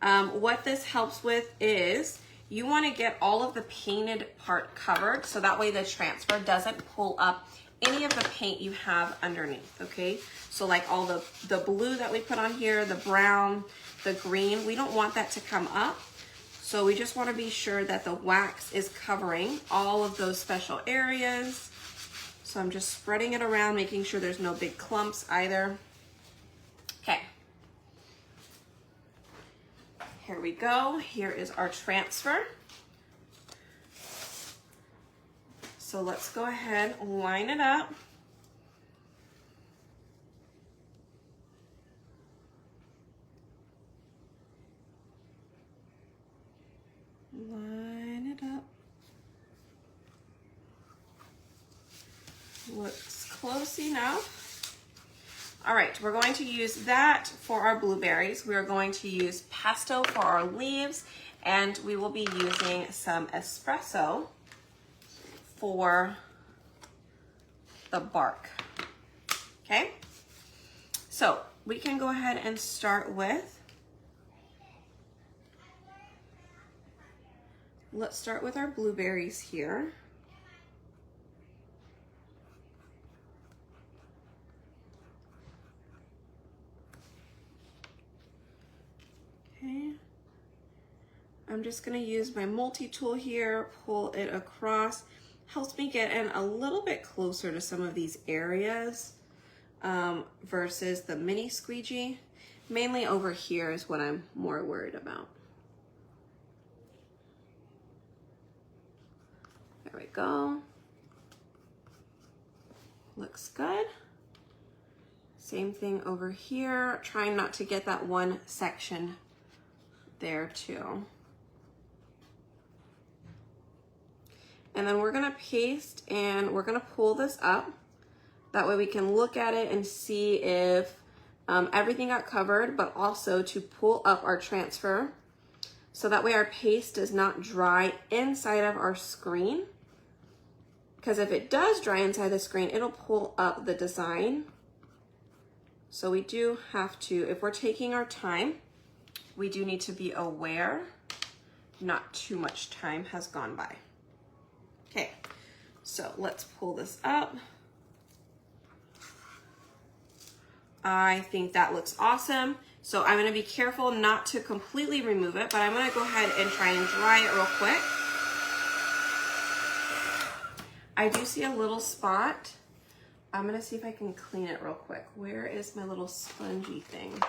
What this helps with is you want to get all of the painted part covered so that way the transfer doesn't pull up any of the paint you have underneath, okay? So like all the blue that we put on here, the brown, the green, we don't want that to come up. So we just want to be sure that the wax is covering all of those special areas. So I'm just spreading it around, making sure there's no big clumps either. Okay. Here we go. Here is our transfer. So let's go ahead, line it up. Line it up. Looks close enough. All right, we're going to use that for our blueberries. We are going to use pesto for our leaves, and we will be using some espresso for the bark. Okay, so we can go ahead and start with, let's start with our blueberries here. Okay, I'm just gonna use my multi-tool here, pull it across. Helps me get in a little bit closer to some of these areas versus the mini squeegee. Mainly over here is what I'm more worried about. There we go. Looks good. Same thing over here, trying not to get that one section there too. And then we're gonna paste and we're gonna pull this up. That way we can look at it and see if everything got covered, but also to pull up our transfer. So that way our paste does not dry inside of our screen. Because if it does dry inside the screen, it'll pull up the design. So we do have to, if we're taking our time, we do need to be aware not too much time has gone by. Okay, so let's pull this up. I think that looks awesome. So I'm gonna be careful not to completely remove it, but I'm gonna go ahead and try and dry it real quick. I do see a little spot. I'm gonna see if I can clean it real quick. Where is my little spongy thing?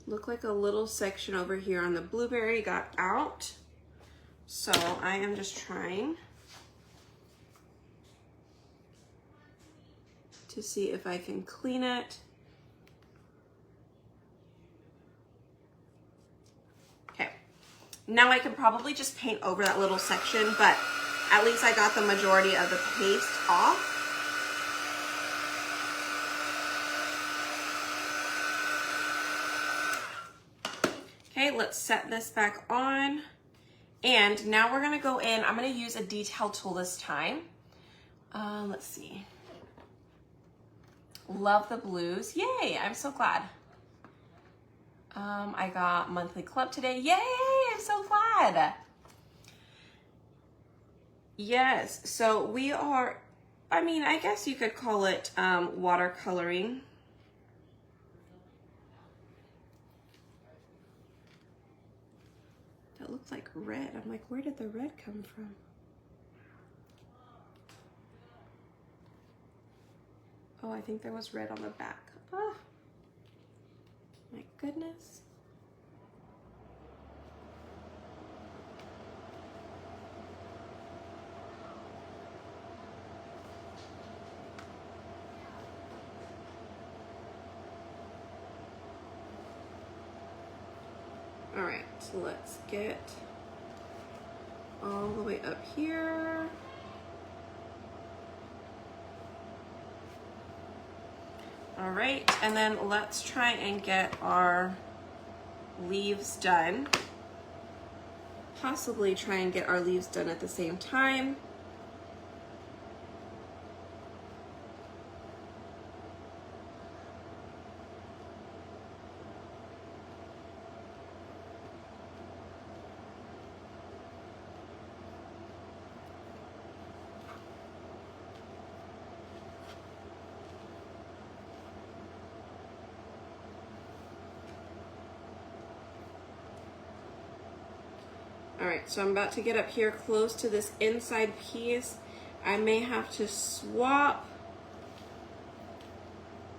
Look like a little section over here on the blueberry got out. So I am just trying to see if I can clean it. Okay, now I can probably just paint over that little section, but at least I got the majority of the paste off. Okay, let's set this back on. And now we're gonna go in, I'm gonna use a detail tool this time. Let's see. Love the blues, yay, I'm so glad. I got monthly club today, yay, I'm so glad. Yes, so we are, I mean, I guess you could call it watercoloring. That looks like red. I'm like, where did the red come from? Oh, I think there was red on the back. Oh, my goodness. All right, so let's get all the way up here. All right, and then let's try and get our leaves done. Possibly try and get our leaves done at the same time. All right, so I'm about to get up here close to this inside piece. I may have to swap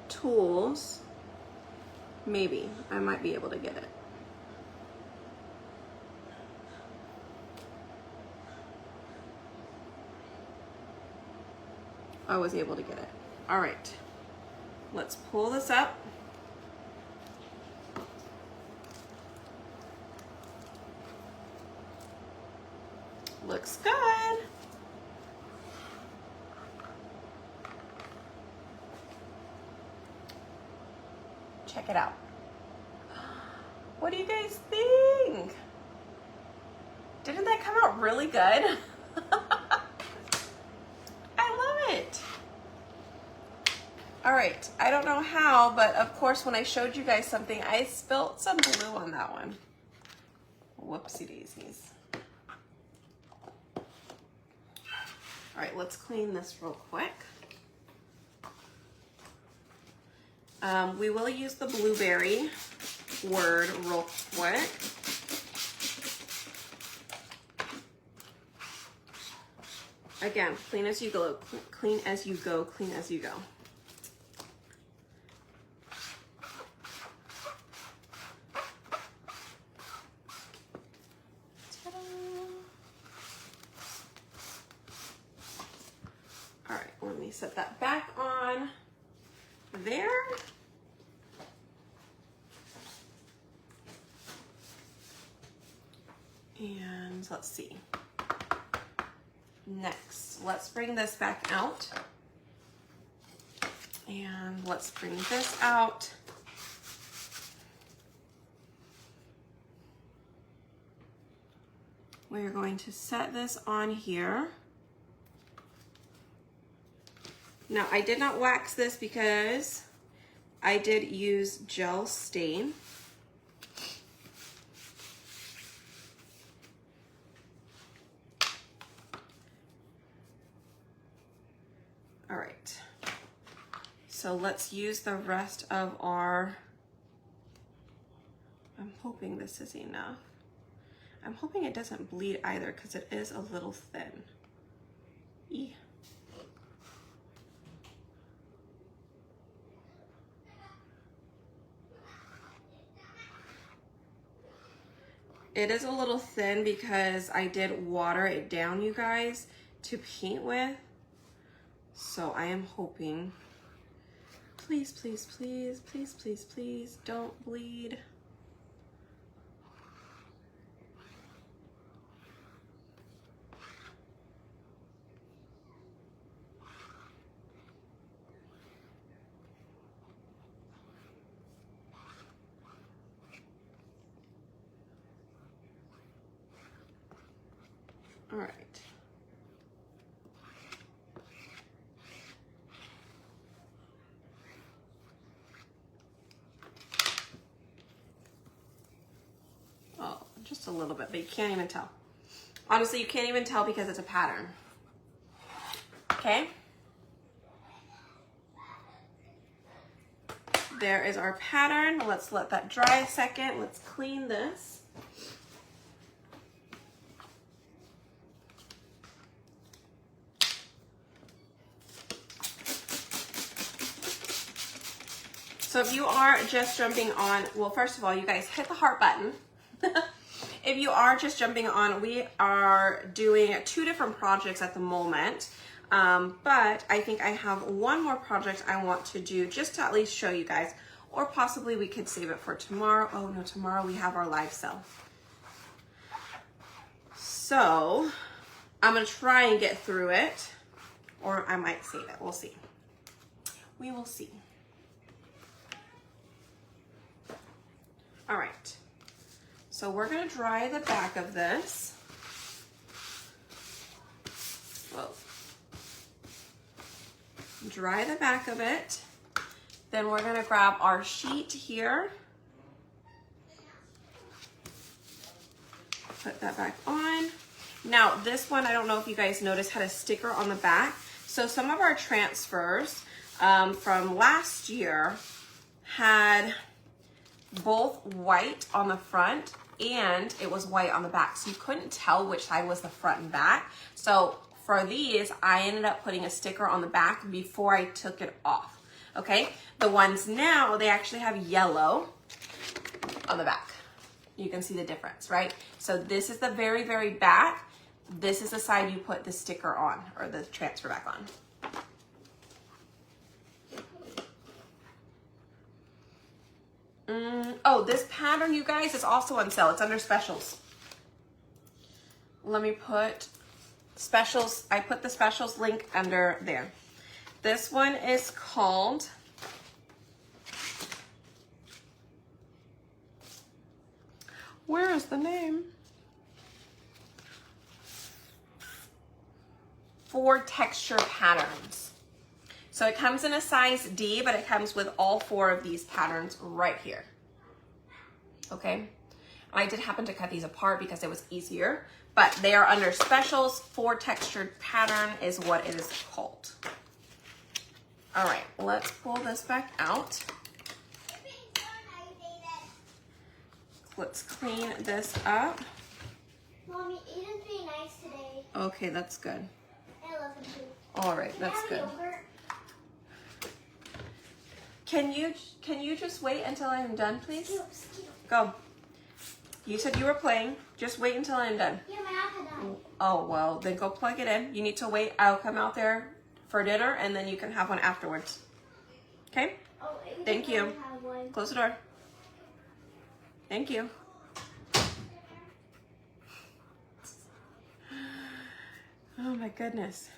tools. Maybe, I might be able to get it. I was able to get it. All right, let's pull this up. Looks good. Check it out. What do you guys think? Didn't that come out really good? I love it. All right, I don't know how, but of course when I showed you guys something, I spilt some glue on that one. Whoopsie daisies. All right, let's clean this real quick. We will use the blueberry word real quick. Again, clean as you go, clean as you go, clean as you go. Ta-da. All right, let me set that back on there. And let's see. Next, let's bring this back out. And let's bring this out. We're going to set this on here. Now, I did not wax this because I did use gel stain. All right, so let's use the rest of our, I'm hoping this is enough. I'm hoping it doesn't bleed either because it is a little thin. Eeh. It is a little thin because I did water it down, you guys, to paint with. So I am hoping, please, please, please, please, please, please, don't bleed. All right. Oh, just a little bit, but you can't even tell. Honestly, you can't even tell because it's a pattern. Okay. There is our pattern. Let's let that dry a second. Let's clean this. So if you are just jumping on, well, first of all, you guys hit the heart button. If you are just jumping on, we are doing 2 different projects at the moment. But I think I have one more project I want to do just to at least show you guys, or possibly we could save it for tomorrow. Oh no, tomorrow we have our live sale. So I'm gonna try and get through it, or I might save it, we'll see. We will see. All right, so we're gonna dry the back of this. Whoa. Dry the back of it. Then we're gonna grab our sheet here. Put that back on. Now this one, I don't know if you guys noticed, had a sticker on the back. So some of our transfers from last year had both white on the front and it was white on the back. So you couldn't tell which side was the front and back. So for these, I ended up putting a sticker on the back before I took it off. Okay, the ones now, they actually have yellow on the back. You can see the difference, right? So this is the very, very back. This is the side you put the sticker on, or the transfer back on. Oh, this pattern, you guys, is also on sale. It's under specials. Let me put specials. I put the specials link under there. This one is called where is the name? 4 texture patterns. So it comes in a size D, but it comes with all 4 of these patterns right here. Okay, I did happen to cut these apart because it was easier, but they are under specials. 4 textured pattern is what it is called. All right, let's pull this back out. Let's clean this up. Mommy, Aiden's being nice today. Okay, that's good. I love him too. All right, that's good. Yogurt? Can you just wait until I'm done, please? Skip. Go. You said you were playing. Just wait until I'm done. Yeah, my iPad died. Oh, well, then go plug it in. You need to wait. I'll come out there for dinner, and then you can have one afterwards. Okay? Oh, Thank you. Have one. Close the door. Thank you. Oh my goodness.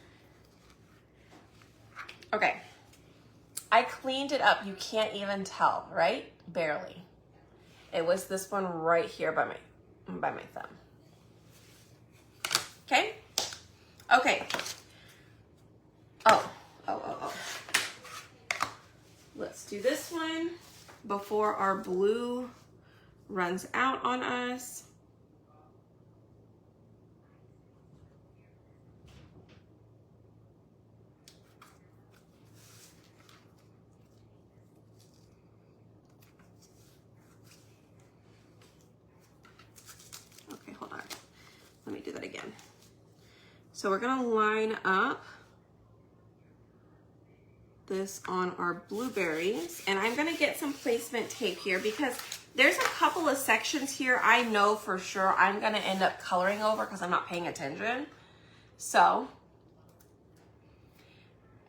Okay. I cleaned it up. You can't even tell, right? Barely. It was this one right here by my thumb. Okay? Okay. Oh. Let's do this one before our blue runs out on us. Okay, hold on. Let me do that again. So we're gonna line up this on our blueberries, and I'm gonna get some placement tape here because there's a couple of sections here I know for sure I'm gonna end up coloring over because I'm not paying attention. So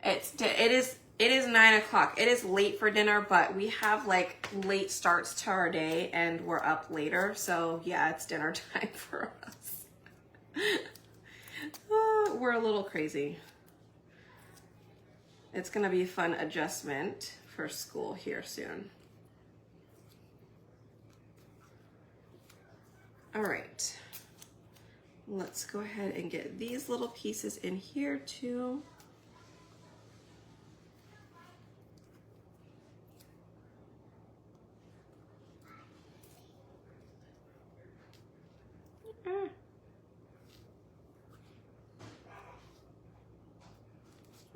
it is 9 o'clock. It is late for dinner, but we have like late starts to our day and we're up later. So yeah, it's dinner time for us. We're a little crazy. It's gonna be a fun adjustment for school here soon. All right, let's go ahead and get these little pieces in here too.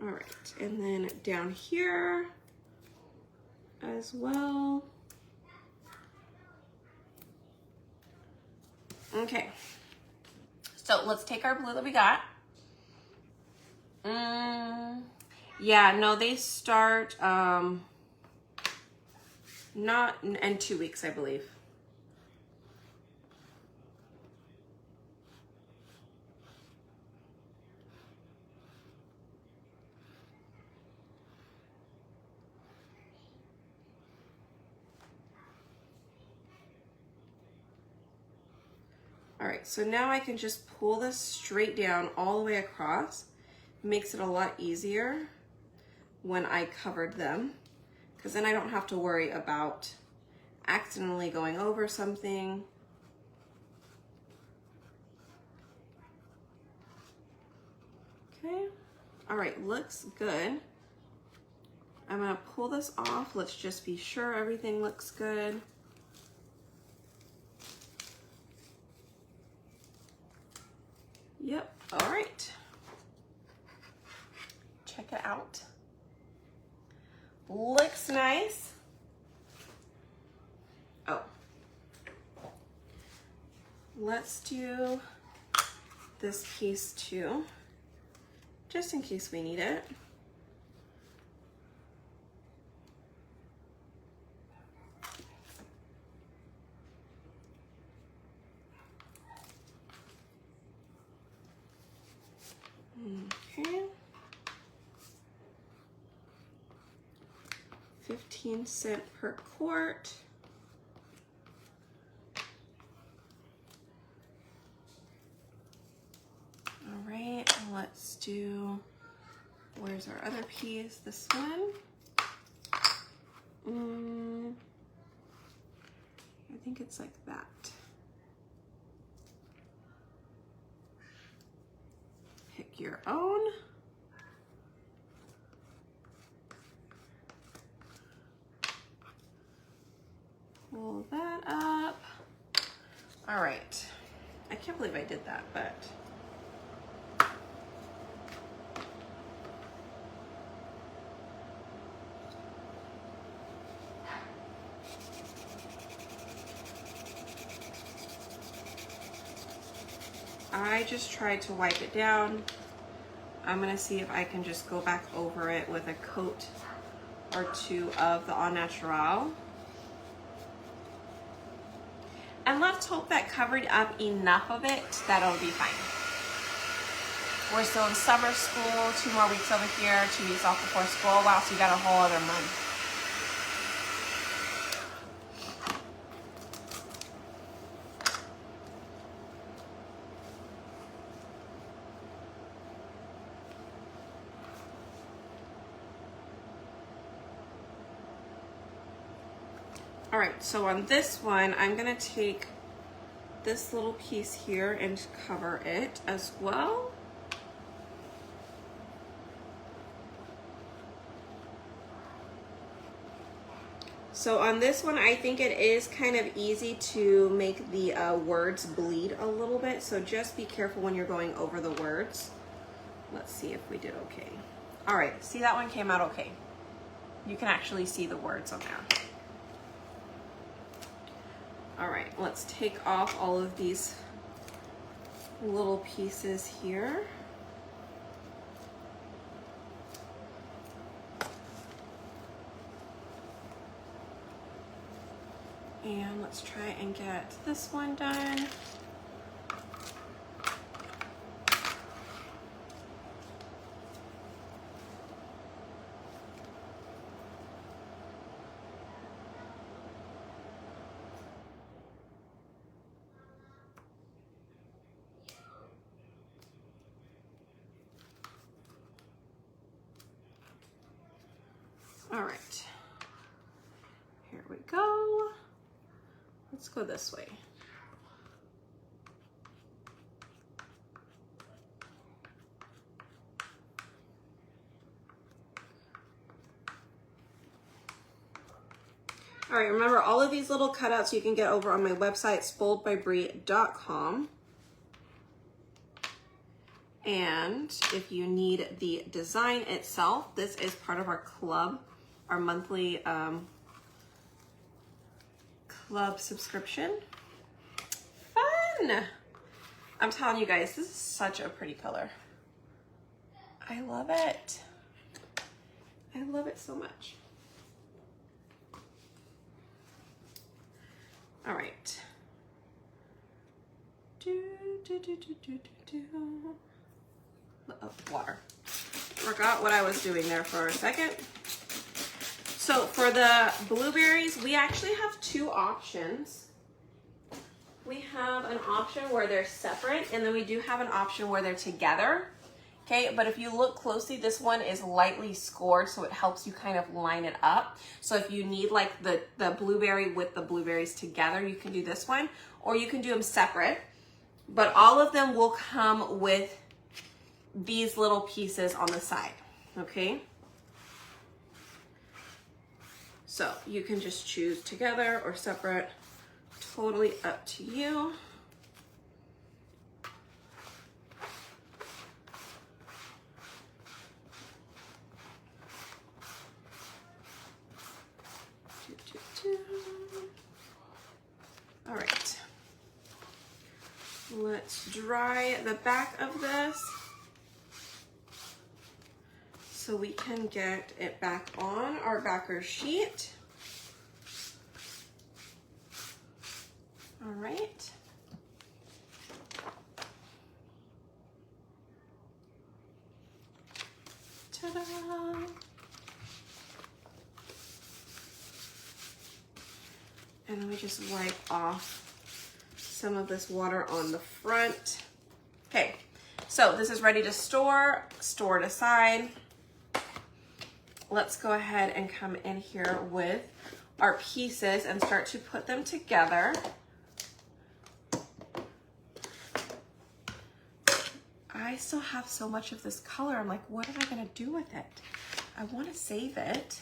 All right, and then down here as well. Okay, so let's take our blue that we got. Yeah, no, they start not in 2 weeks, I believe. All right, so now I can just pull this straight down all the way across. Makes it a lot easier when I covered them, because then I don't have to worry about accidentally going over something. Okay, all right, looks good. I'm gonna pull this off. Let's just be sure everything looks good. Yep, all right. Check it out. Looks nice. Oh, let's do this piece too, just in case we need it. Okay. 15 cents per quart. All right, let's do, where's our other piece? This one. I think it's like that. Pick your own. Pull that up. All right. I can't believe I did that, but. I just tried to wipe it down. I'm gonna see if I can just go back over it with a coat or two of the Au Naturel. And let's hope that covered up enough of it that it'll be fine. We're still in summer school, 2 more weeks over here, 2 weeks off before school. Wow, so you got a whole other month. All right, so on this one, I'm gonna take this little piece here and cover it as well. So on this one, I think it is kind of easy to make the words bleed a little bit. So just be careful when you're going over the words. Let's see if we did okay. All right, see, that one came out okay. You can actually see the words on there. All right, let's take off all of these little pieces here. And let's try and get this one done. All right, here we go. Let's go this way. All right, remember all of these little cutouts you can get over on my website, spoiledbybrie.com. And if you need the design itself, this is part of our club, our monthly club subscription. Fun! I'm telling you guys, this is such a pretty color. I love it. I love it so much. All right. Oh, water. Forgot what I was doing there for a second. So for the blueberries, we actually have 2 options. We have an option where they're separate, and then we do have an option where they're together. Okay, but if you look closely, this one is lightly scored, so it helps you kind of line it up. So if you need like the blueberry with the blueberries together, you can do this one, or you can do them separate. But all of them will come with these little pieces on the side, okay? So you can just choose together or separate, totally up to you. All right, let's dry the back of this so we can get it back on our backer sheet. All right. Ta-da! And let me just wipe off some of this water on the front. Okay, so this is ready to store it aside. Let's go ahead and come in here with our pieces and start to put them together. I still have so much of this color. I'm like, what am I gonna do with it? I wanna save it.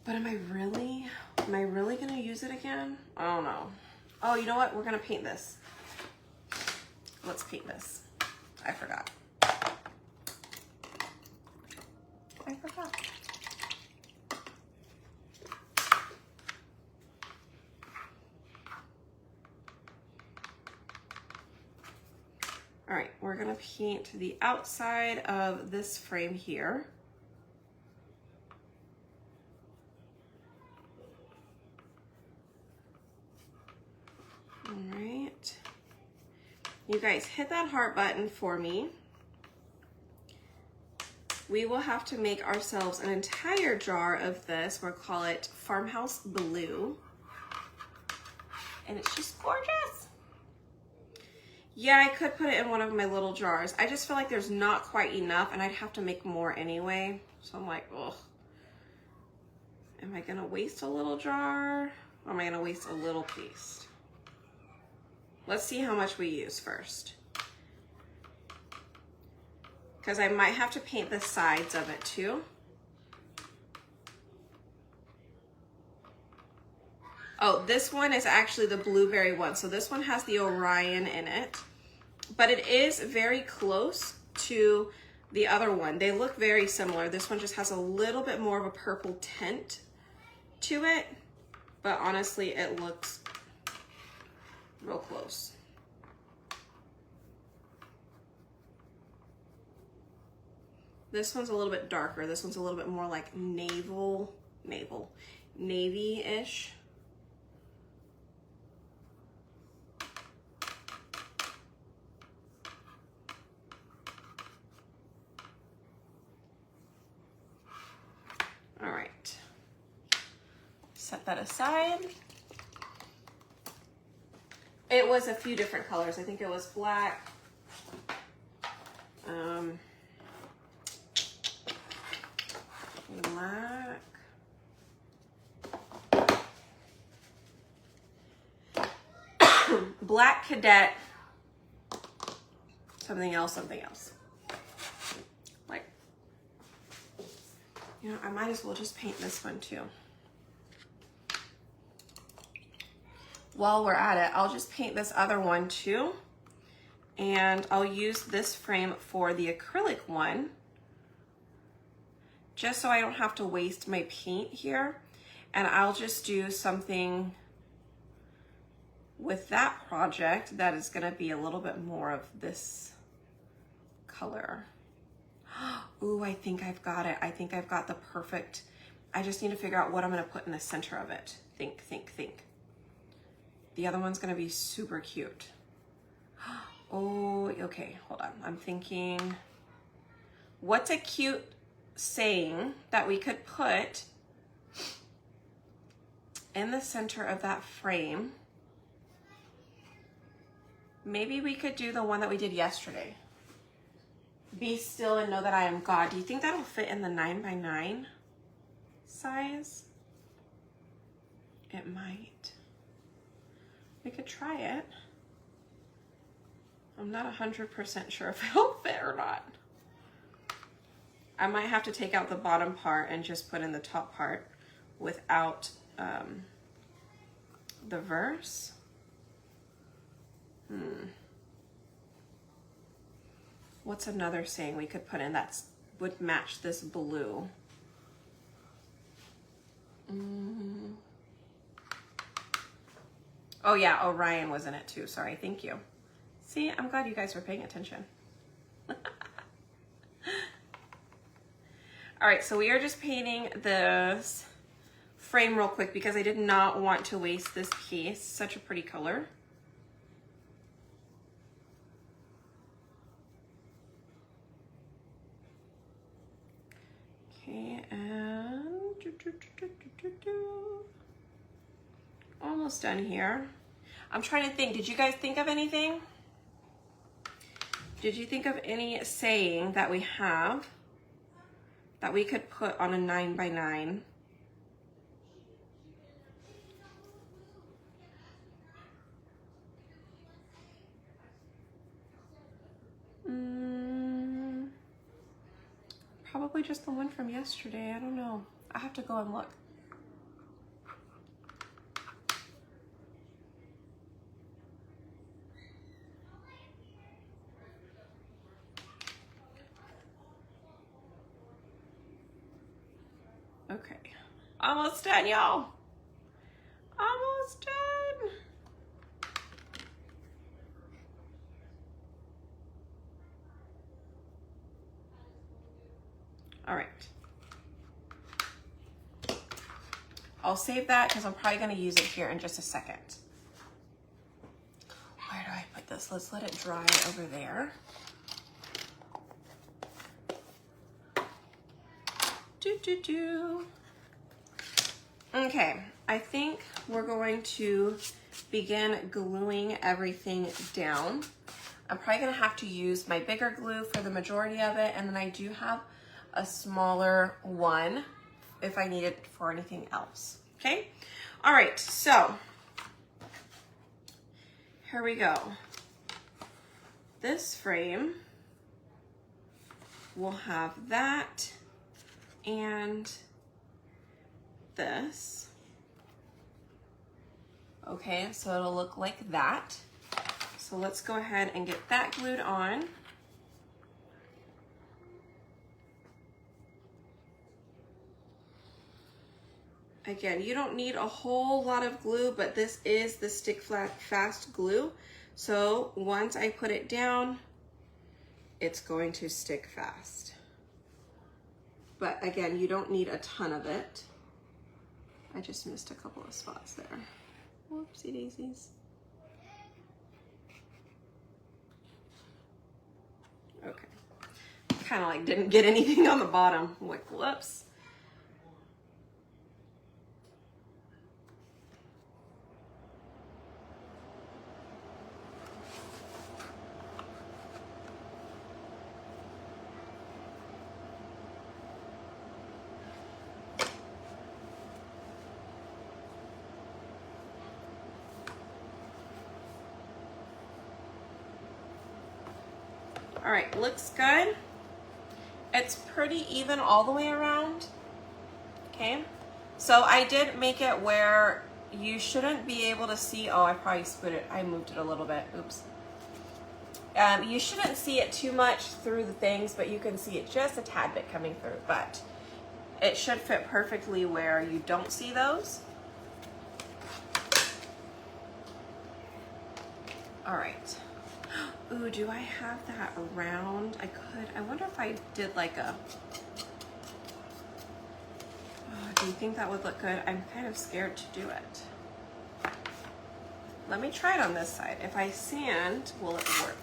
But am I really gonna use it again? I don't know. Oh, you know what? We're gonna paint this. Let's paint this. I forgot. All right, we're gonna paint the outside of this frame here. All right. You guys hit that heart button for me. We will have to make ourselves an entire jar of this. We'll call it Farmhouse Blue. And it's just gorgeous. Yeah, I could put it in one of my little jars. I just feel like there's not quite enough and I'd have to make more anyway. So I'm like, ugh. Am I gonna waste a little jar? Or am I gonna waste a little piece? Let's see how much we use first. Because I might have to paint the sides of it too. Oh, this one is actually the blueberry one. So this one has the Orion in it, but it is very close to the other one. They look very similar. This one just has a little bit more of a purple tint to it, but honestly, it looks real close. This one's a little bit darker. This one's a little bit more like navy-ish. All right, set that aside. It was a few different colors. I think it was black, black, black cadet, something else. Like, you know, I might as well just paint this one too. While we're at it, I'll just paint this other one too. And I'll use this frame for the acrylic one, just so I don't have to waste my paint here. And I'll just do something with that project that is gonna be a little bit more of this color. Ooh, I think I've got it. I think I've got the perfect, I just need to figure out what I'm gonna put in the center of it. Think. The other one's gonna be super cute. Oh, okay, hold on. I'm thinking, what's a cute saying that we could put in the center of that frame Maybe we could do the one that we did yesterday. Be still and know that I am God. Do you think that'll fit in the 9x9 size? It might. We could try it. I'm not 100% sure if it'll fit or not. I might have to take out the bottom part and just put in the top part without the verse. What's another saying we could put in that would match this blue? Oh yeah, Orion was in it too. Sorry, thank you. See, I'm glad you guys were paying attention. All right, so we are just painting this frame real quick because I did not want to waste this piece. Such a pretty color. Okay, and almost done here. I'm trying to think, did you guys think of anything? Did you think of any saying that we have that we could put on a 9x9? Probably just the one from yesterday. I don't know. I have to go and look. Okay. Almost done, y'all. Almost done. All right. I'll save that because I'm probably going to use it here in just a second. Where do I put this? Let's let it dry over there. Okay, I think we're going to begin gluing everything down. I'm probably gonna have to use my bigger glue for the majority of it, and then I do have a smaller one if I need it for anything else, okay? All right, so here we go. This frame will have that and this. Okay, so it'll look like that. So let's go ahead and get that glued on. Again, you don't need a whole lot of glue, but this is the stick fast glue. So once I put it down, it's going to stick fast. But again, you don't need a ton of it. I just missed a couple of spots there. Whoopsie daisies. Okay. Kind of like didn't get anything on the bottom. I'm like, whoops. All right, looks good. It's pretty even all the way around, okay? So I did make it where you shouldn't be able to see, oh, I probably split it, I moved it a little bit, oops. You shouldn't see it too much through the things, but you can see it just a tad bit coming through, but it should fit perfectly where you don't see those. All right. Ooh, do I have that around? I could. I wonder if I did like a... Oh, do you think that would look good? I'm kind of scared to do it. Let me try it on this side. If I sand, will it work?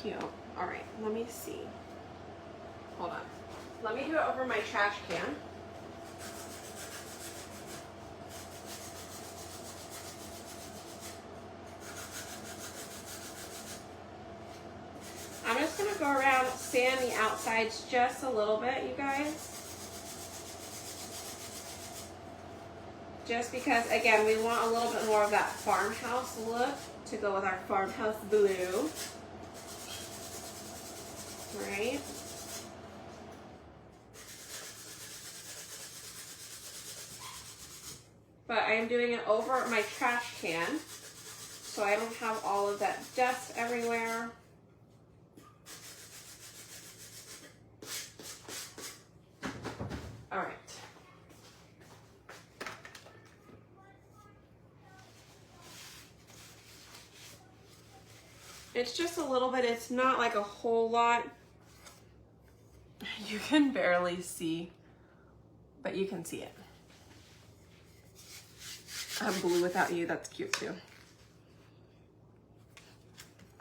cute. All right, let me see. Hold on. Let me do it over my trash can. I'm just gonna go around, sand the outsides just a little bit, you guys. Just because, again, we want a little bit more of that farmhouse look to go with our farmhouse blue. Right? But I am doing it over my trash can so I don't have all of that dust everywhere. All right. It's just a little bit, it's not like a whole lot. You can barely see, but you can see it. I'm blue without you, that's cute too.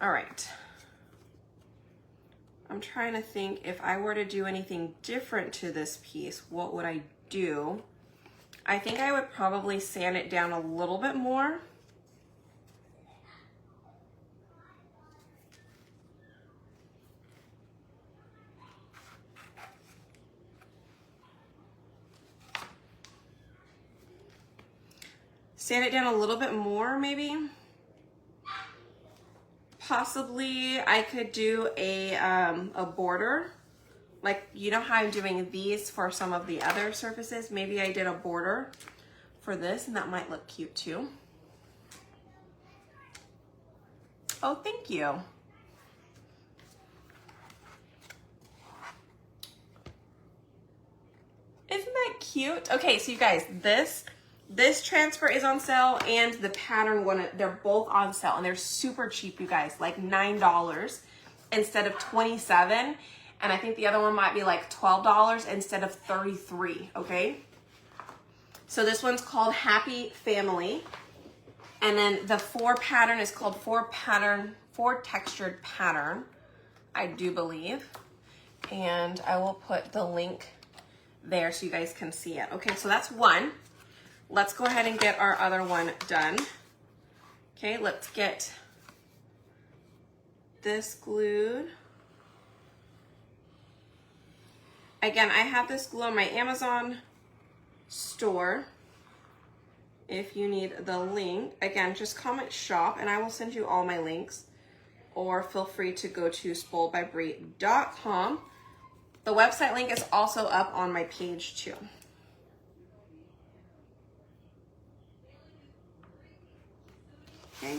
All right. I'm trying to think if I were to do anything different to this piece, what would I do? I think I would probably sand it down a little bit more. Sand it down a little bit more, maybe. Possibly I could do a border. Like, you know how I'm doing these for some of the other surfaces? Maybe I did a border for this, and that might look cute too. Oh, thank you. Isn't that cute? Okay, so you guys, this transfer is on sale, and the pattern one, they're both on sale, and they're super cheap, you guys, like $9 instead of $27. And I think the other one might be like $12 instead of $33, okay? So this one's called Happy Family. And then the 4 pattern is called 4 textured pattern, I do believe. And I will put the link there so you guys can see it. Okay, so that's one. Let's go ahead and get our other one done. Okay, let's get this glued. Again, I have this glue on my Amazon store. If you need the link, again, just comment shop and I will send you all my links. Or feel free to go to spoiledbybrie.com. The website link is also up on my page too. Okay,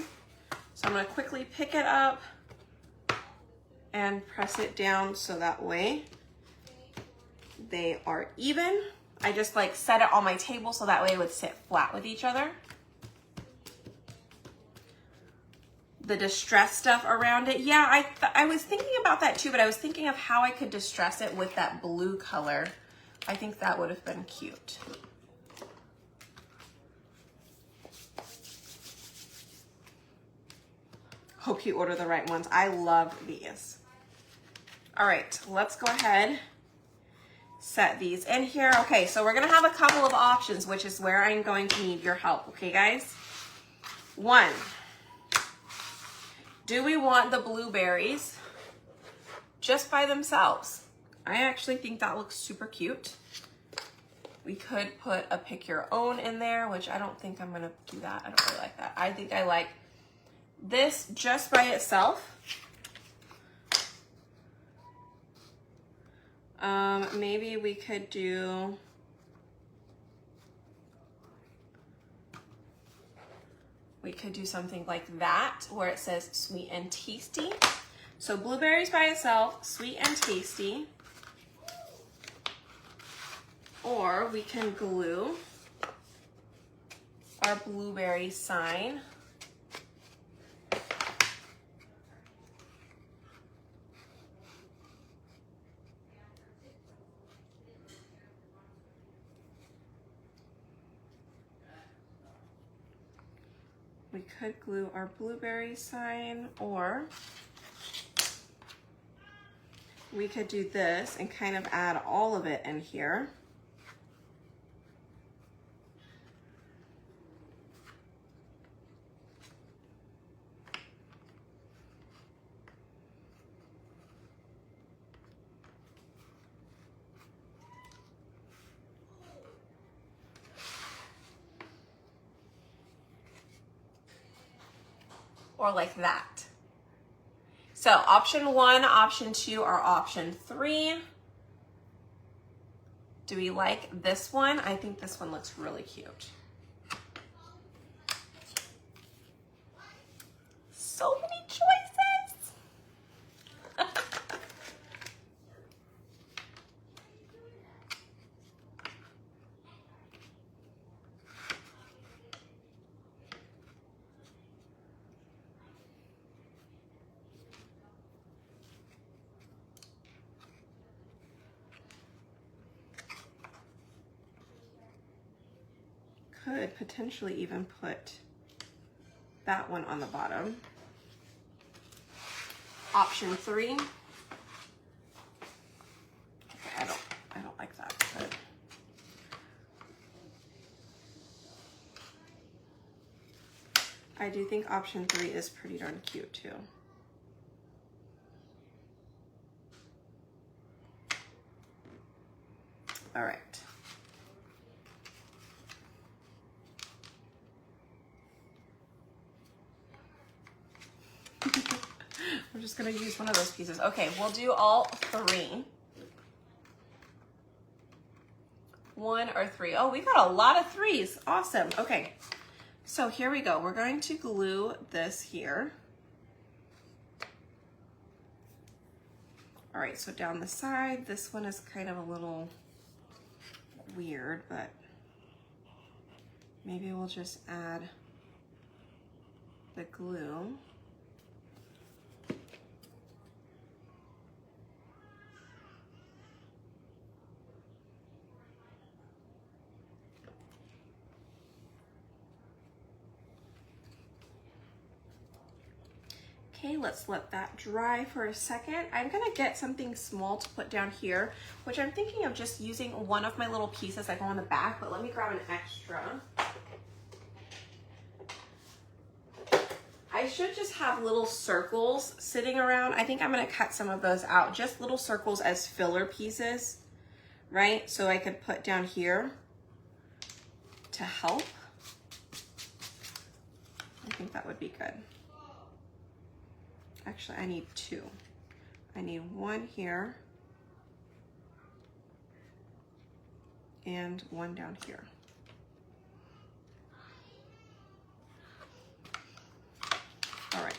so I'm gonna quickly pick it up and press it down so that way they are even. I just like set it on my table so that way it would sit flat with each other. The distress stuff around it, yeah, I was thinking about that too, but I was thinking of how I could distress it with that blue color. I think that would have been cute. Hope you order the right ones. I love these. All right, let's go ahead, set these in here. Okay, so we're gonna have a couple of options, which is where I'm going to need your help, okay guys? One, do we want the blueberries just by themselves? I actually think that looks super cute. We could put a pick your own in there, which I don't think I'm gonna do that. I don't really like that. I think I like this just by itself. Maybe we could do something like that where it says sweet and tasty. So blueberries by itself, sweet and tasty. Or we can glue our blueberry sign . We could glue our blueberry sign, or we could do this and kind of add all of it in here. Or like that. So option 1, option 2, or option 3. Do we like this one? I think this one looks really cute. So many choices. Could potentially even put that one on the bottom. Option 3. Okay, I don't like that. But I do think option 3 is pretty darn cute too. All right. We're just gonna use one of those pieces. Okay, we'll do all 3. 1 or 3. Oh, we got a lot of 3s. Awesome. Okay, so here we go. We're going to glue this here. All right, so down the side, this one is kind of a little weird, but maybe we'll just add the glue. Okay, let's let that dry for a second. I'm gonna get something small to put down here, which I'm thinking of just using one of my little pieces that go on the back, but let me grab an extra. I should just have little circles sitting around. I think I'm gonna cut some of those out, just little circles as filler pieces, right? So I could put down here to help. I think that would be good. Actually, I need 2. I need 1 here and 1 down here. All right.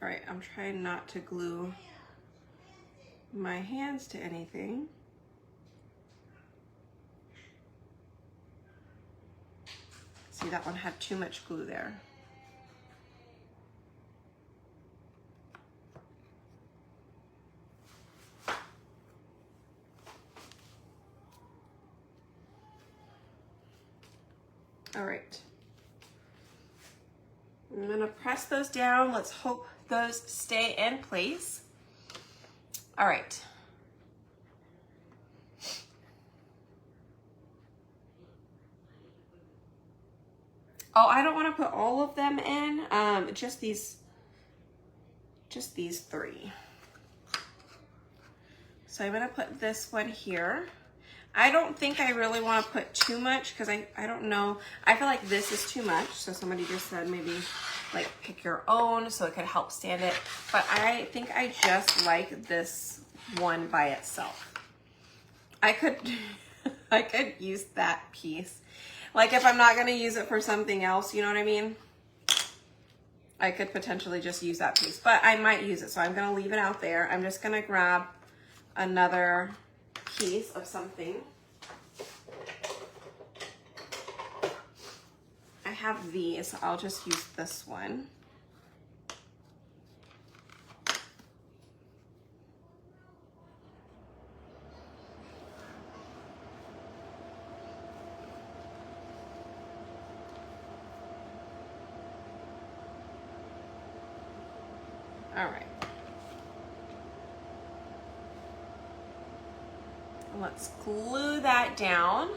All right, I'm trying not to glue my hands to anything. See, that one had too much glue there. All right. I'm gonna press those down. Let's hope those stay in place. All right. Oh, I don't want to put all of them in, just these 3. So I'm gonna put this one here. I don't think I really want to put too much because I don't know. I feel like this is too much. So somebody just said maybe like pick your own so it could help stand it. But I think I just like this one by itself. I could I could use that piece. Like if I'm not going to use it for something else, you know what I mean? I could potentially just use that piece, but I might use it. So I'm going to leave it out there. I'm just going to grab another piece of something. I have these. So I'll just use this one. All right. Let's glue that down.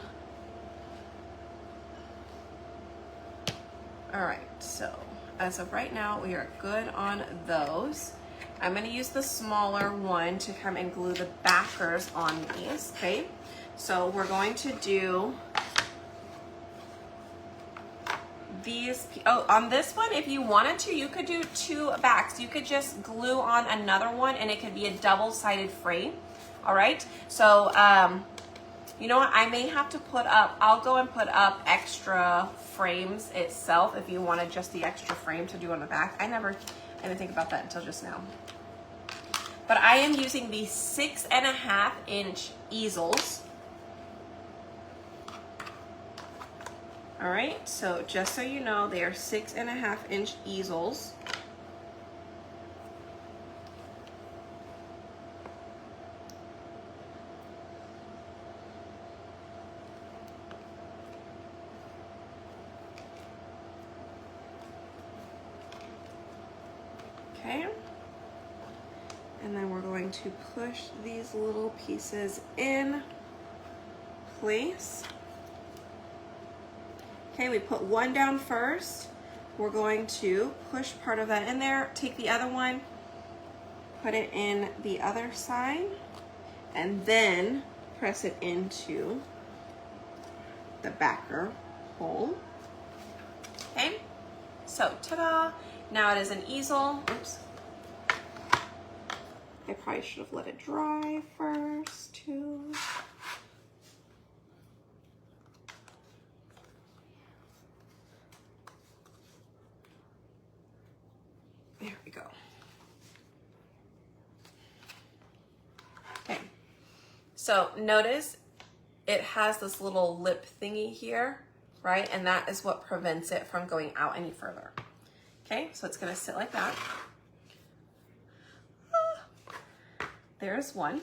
All right, so as of right now, we are good on those. I'm gonna use the smaller one to come and glue the backers on these, okay? So we're going to do these, oh, on this one, if you wanted to, you could do 2 backs. You could just glue on another one and it could be a double-sided frame, all right? So, you know what, I may have to put up, I'll go and put up extra frames itself if you wanted just the extra frame to do on the back. I didn't think about that until just now. But I am using the 6.5-inch easels. All right, so just so you know, they are 6.5-inch easels. Okay, and then we're going to push these little pieces in place. Okay, we put one down first. We're going to push part of that in there, take the other one, put it in the other side, and then press it into the backer hole. Okay, so ta-da! Now it is an easel. Oops. I probably should have let it dry first too. There we go. Okay, so notice it has this little lip thingy here, right? And that is what prevents it from going out any further. Okay, so it's gonna sit like that. There's one.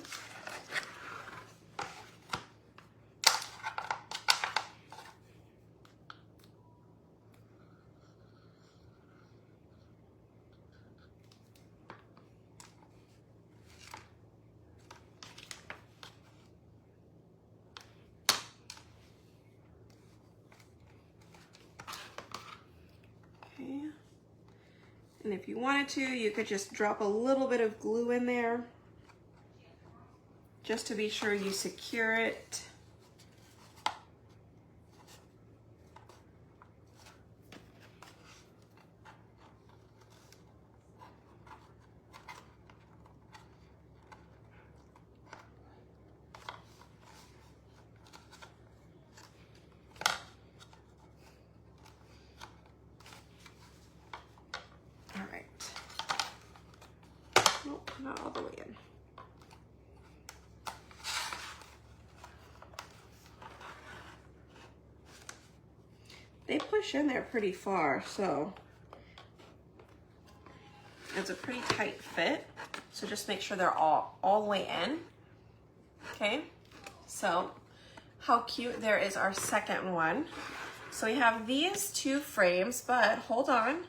And if you wanted to, you could just drop a little bit of glue in there just to be sure you secure it. Not all the way in. They push in there pretty far, so it's a pretty tight fit. So just make sure they're all the way in. Okay, so how cute. There is our second one. So we have these 2 frames, but hold on.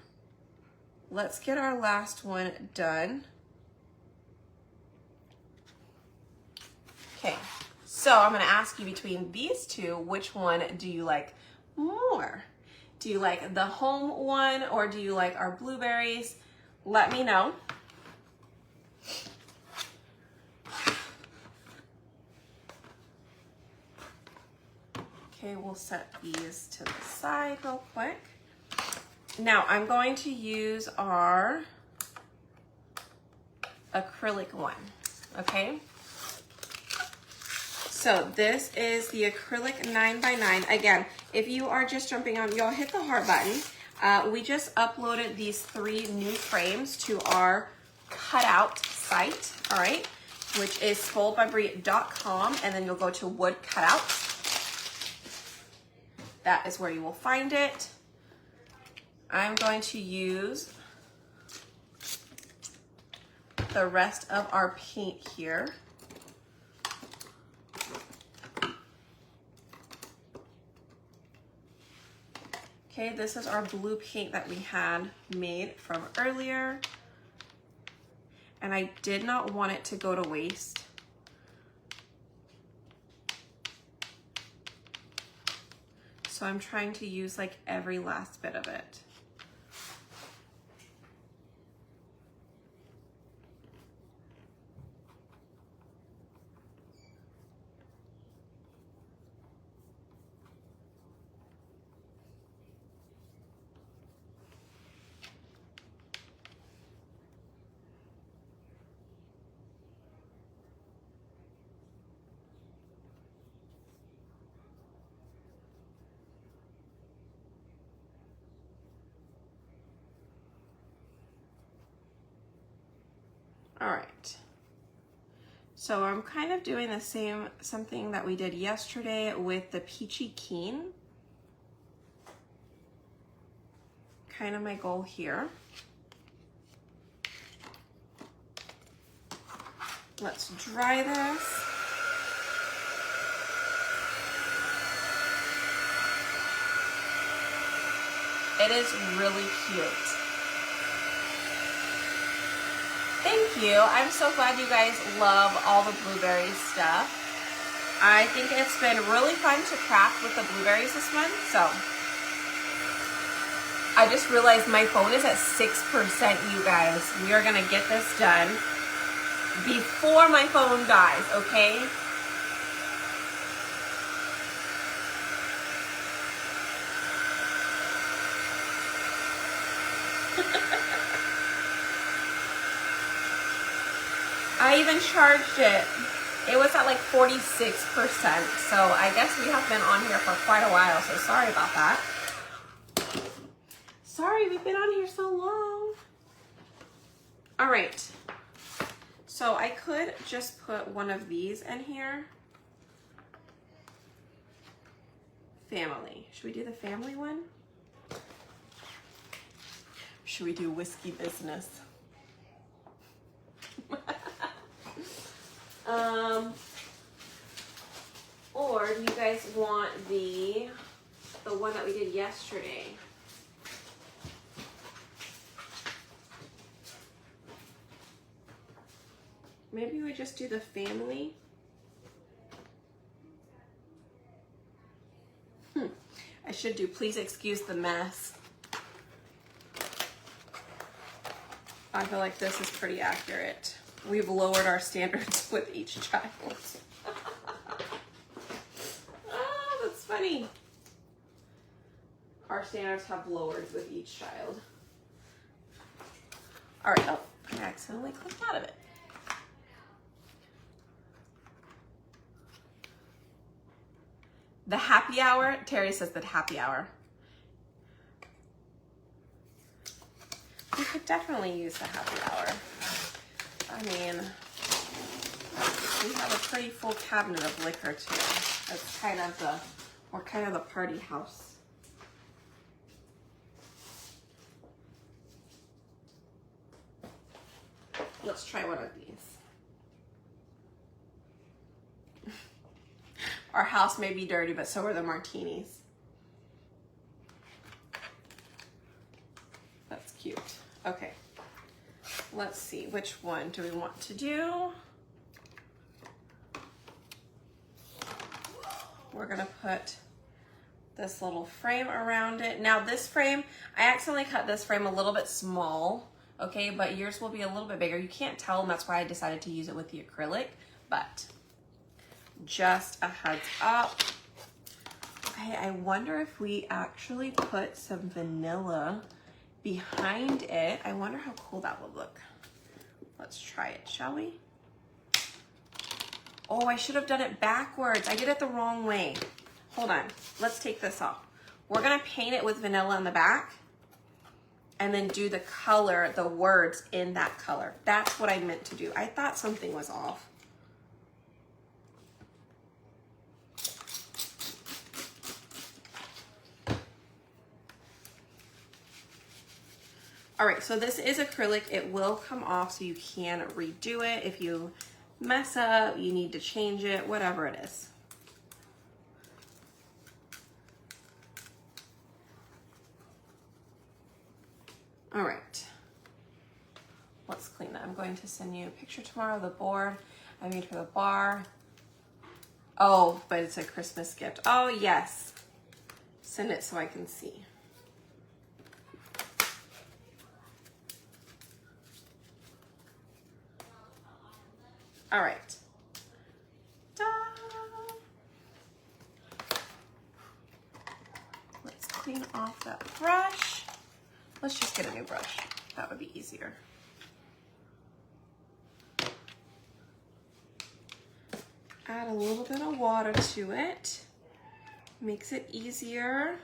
Let's get our last one done. Okay, so I'm gonna ask you between these 2, which one do you like more? Do you like the home one or do you like our blueberries? Let me know. Okay, we'll set these to the side real quick. Now I'm going to use our acrylic one, okay? So this is the acrylic 9x9. Again, if you are just jumping on, y'all hit the heart button. We just uploaded these 3 new frames to our cutout site, all right? Which is spoiledbybrie.com, and then you'll go to wood cutouts. That is where you will find it. I'm going to use the rest of our paint here. Okay, this is our blue paint that we had made from earlier. And I did not want it to go to waste. So I'm trying to use like every last bit of it. All right, so I'm kind of doing the same, something that we did yesterday with the peachy keen. Kind of my goal here. Let's dry this. It is really cute. Thank you. I'm so glad you guys love all the blueberry stuff. I think it's been really fun to craft with the blueberries this month. So I just realized my phone is at 6%, you guys. We are gonna get this done before my phone dies, okay? I even charged it. It was at like 46%. So I guess we have been on here for quite a while. So sorry about that. Sorry, we've been on here so long. All right. So I could just put one of these in here. Family. Should we do the family one? Should we do whiskey business? Or do you guys want the one that we did yesterday? Maybe we just do the family. I should do please excuse the mess. I feel like this is pretty accurate. We've lowered our standards with each child. Oh, that's funny. Our standards have lowered with each child. All right, oh, I accidentally clicked out of it. The happy hour, Terry says that happy hour. We could definitely use the happy hour. I mean, we have a pretty full cabinet of liquor too. That's kind of we're kind of the party house. Let's try one of these. Our house may be dirty, but so are the martinis. That's cute. Okay. Let's see, which one do we want to do? We're gonna put this little frame around it. Now this frame, I accidentally cut this frame a little bit small, okay, but yours will be a little bit bigger. You can't tell, and that's why I decided to use it with the acrylic, but just a heads up. Okay, I wonder if we actually put some vanilla behind it. I wonder how cool that would look. Let's try it, shall we? Oh, I should have done it backwards. I did it the wrong way. Hold on, let's take this off. We're gonna paint it with vanilla in the back and then do the color, the words in that color. That's what I meant to do. I thought something was off. All right, so this is acrylic. It will come off, so you can redo it. If you mess up, you need to change it, whatever it is. All right, let's clean that. I'm going to send you a picture tomorrow of the board I made for the bar. Oh, but it's a Christmas gift. Oh, yes. Send it so I can see. All right. Ta-da. Let's clean off that brush. Let's just get a new brush. That would be easier. Add a little bit of water to it. Makes it easier.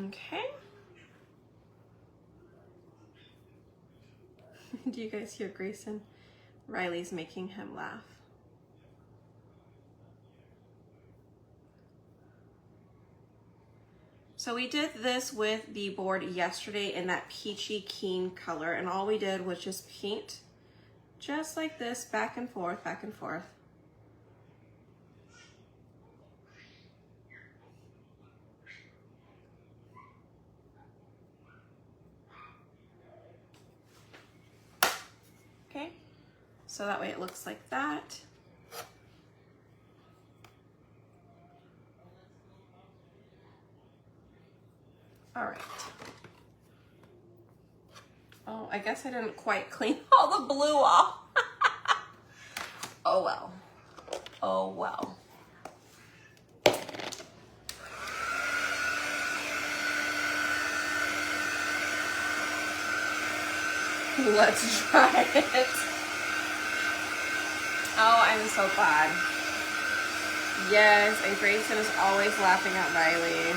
Okay. Do you guys hear Grayson? Riley's making him laugh. So we did this with the board yesterday in that peachy keen color, and all we did was just paint just like this, back and forth, back and forth. Okay, so that way it looks like that. All right. Oh, I guess I didn't quite clean all the blue off. Oh well. Oh well. Let's try it. Oh, I'm so glad. Yes, and Grayson is always laughing at Riley.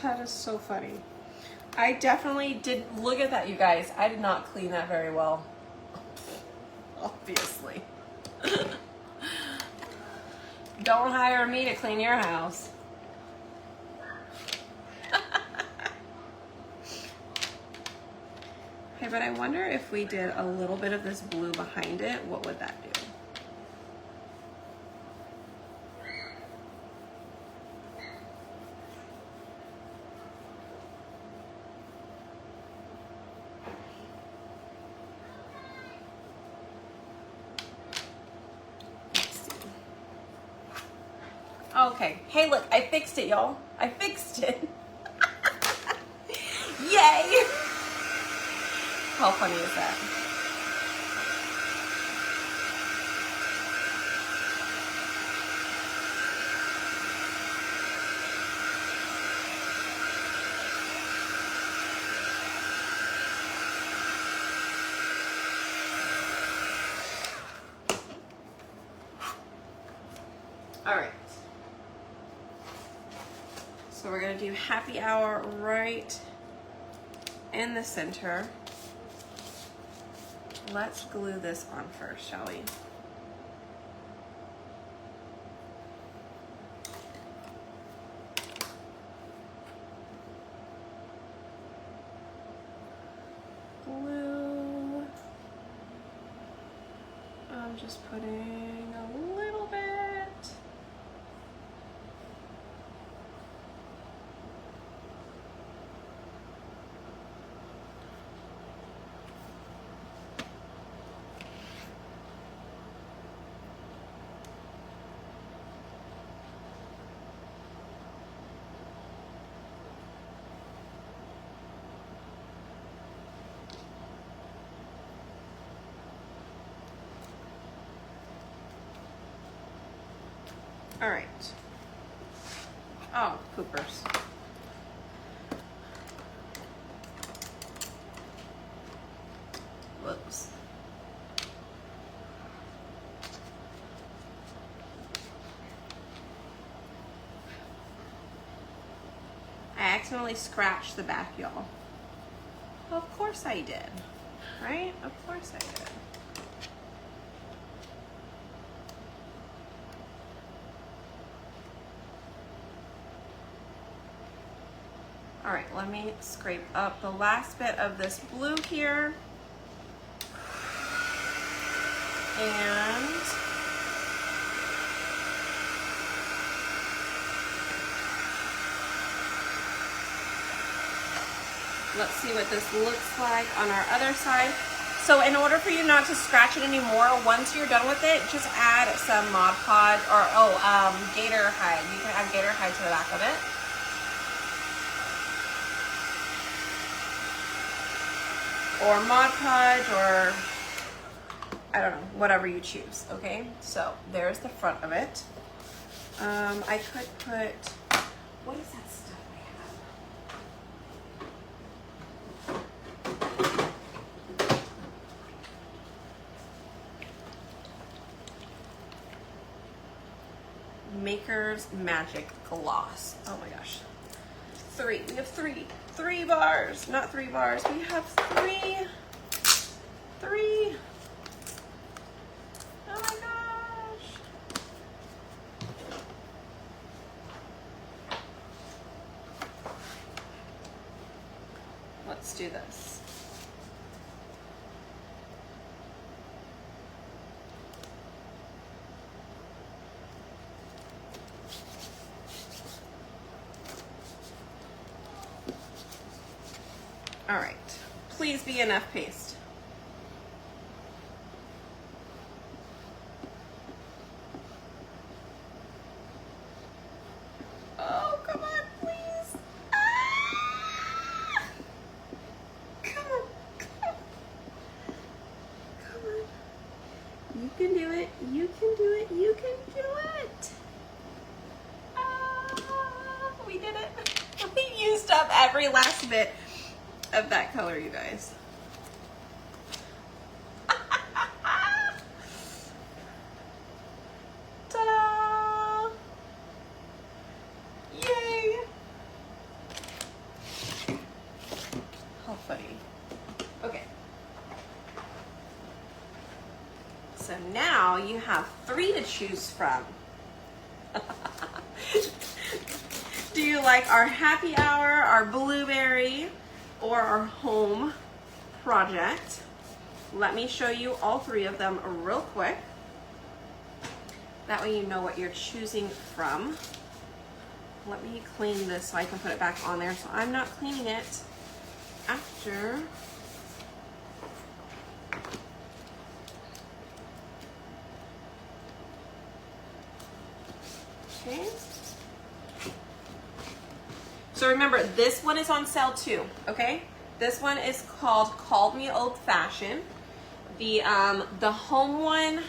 That is so funny. I definitely did, look at that, you guys. I did not clean that very well. Obviously. Don't hire me to clean your house. Okay, but I wonder if we did a little bit of this blue behind it, what would that do? Okay. Hey, look, I fixed it, y'all. I fixed it. Yay! How funny is that? All right. So we're gonna do happy hour right in the center. Let's glue this on first, shall we? just putting a little bit. All right. Oh, poopers. Whoops. I accidentally scratched the back, y'all. Of course I did, right? Of course I did. All right, let me scrape up the last bit of this blue here. And let's see what this looks like on our other side. So in order for you not to scratch it anymore, once you're done with it, just add some Mod Podge or Gator Hide. You can add Gator Hide to the back of it. Or Mod Podge, or I don't know, whatever you choose, okay? So there's the front of it. I could put, what is that stuff I have? Maker's Magic Gloss. Oh my gosh. We have three bars, not 3 bars. We have three. Oh my gosh. Let's do this. All right, please be enough paste. Oh, come on, please. Ah! Come on. You can do it, you can do it, you can do it. We did it. We used up every last bit of that color, you guys. Ta-da! Yay! How funny. Okay. So now you have 3 to choose from. Do you like our happy hour, our blueberry, or our home project? Let me show you all 3 of them real quick. That way you know what you're choosing from. Let me clean this so I can put it back on there. So I'm not cleaning it after. Okay. So remember, this one is on sale too, okay? This one is called Me Old Fashioned. The home one,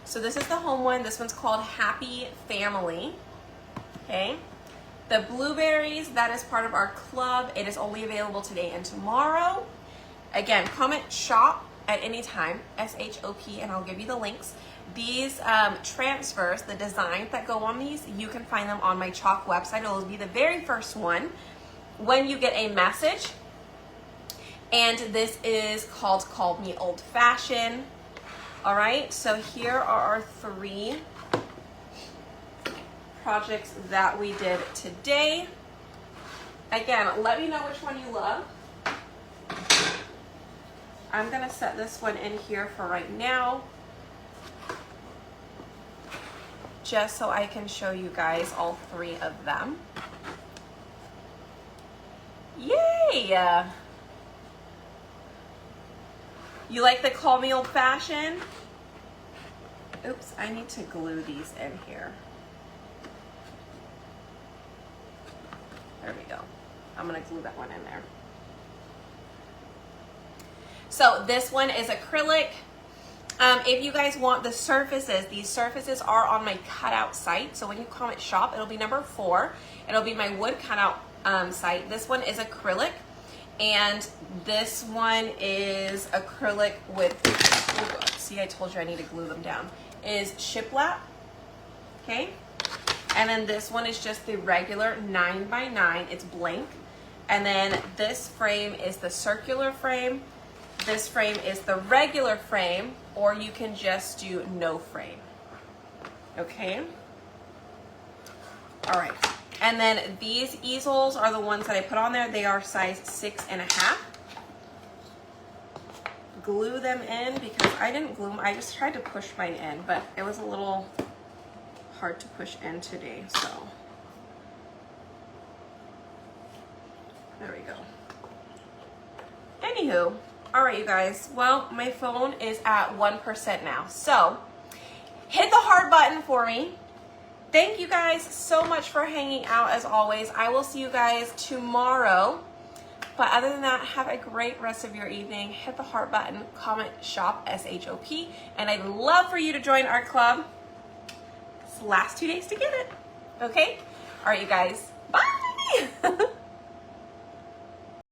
so this is the home one. This one's called Happy Family, okay? The blueberries, that is part of our club. It is only available today and tomorrow. Again, comment shop at any time, SHOP, and I'll give you the links. These transfers, the designs that go on these, you can find them on my chalk website. It will be the very first one when you get a message. And this is called Me Old Fashioned. All right, so here are our 3 projects that we did today. Again, let me know which one you love. I'm gonna set this one in here for right now. just so I can show you guys all 3 of them. Yay! You like the Call Me Old Fashioned? Oops, I need to glue these in here. There we go. I'm gonna glue that one in there. So this one is acrylic. If you guys want the surfaces, these surfaces are on my cutout site. So when you comment shop, it'll be number 4. It'll be my wood cutout site. This one is acrylic, and this one is acrylic with, oh, see, I told you I need to glue them down, is shiplap, okay? And then this one is just the regular 9x9, it's blank. And then this frame is the circular frame. This frame is the regular frame, or you can just do no frame, okay? All right, and then these easels are the ones that I put on there. They are size 6.5. Glue them in because I didn't glue them. I just tried to push mine in, but it was a little hard to push in today, so. There we go. Anywho, all right, you guys. Well, my phone is at 1% now. So hit the heart button for me. Thank you guys so much for hanging out as always. I will see you guys tomorrow. But other than that, have a great rest of your evening. Hit the heart button, comment shop, SHOP. And I'd love for you to join our club. It's the last 2 days to get it. Okay? All right, you guys. Bye.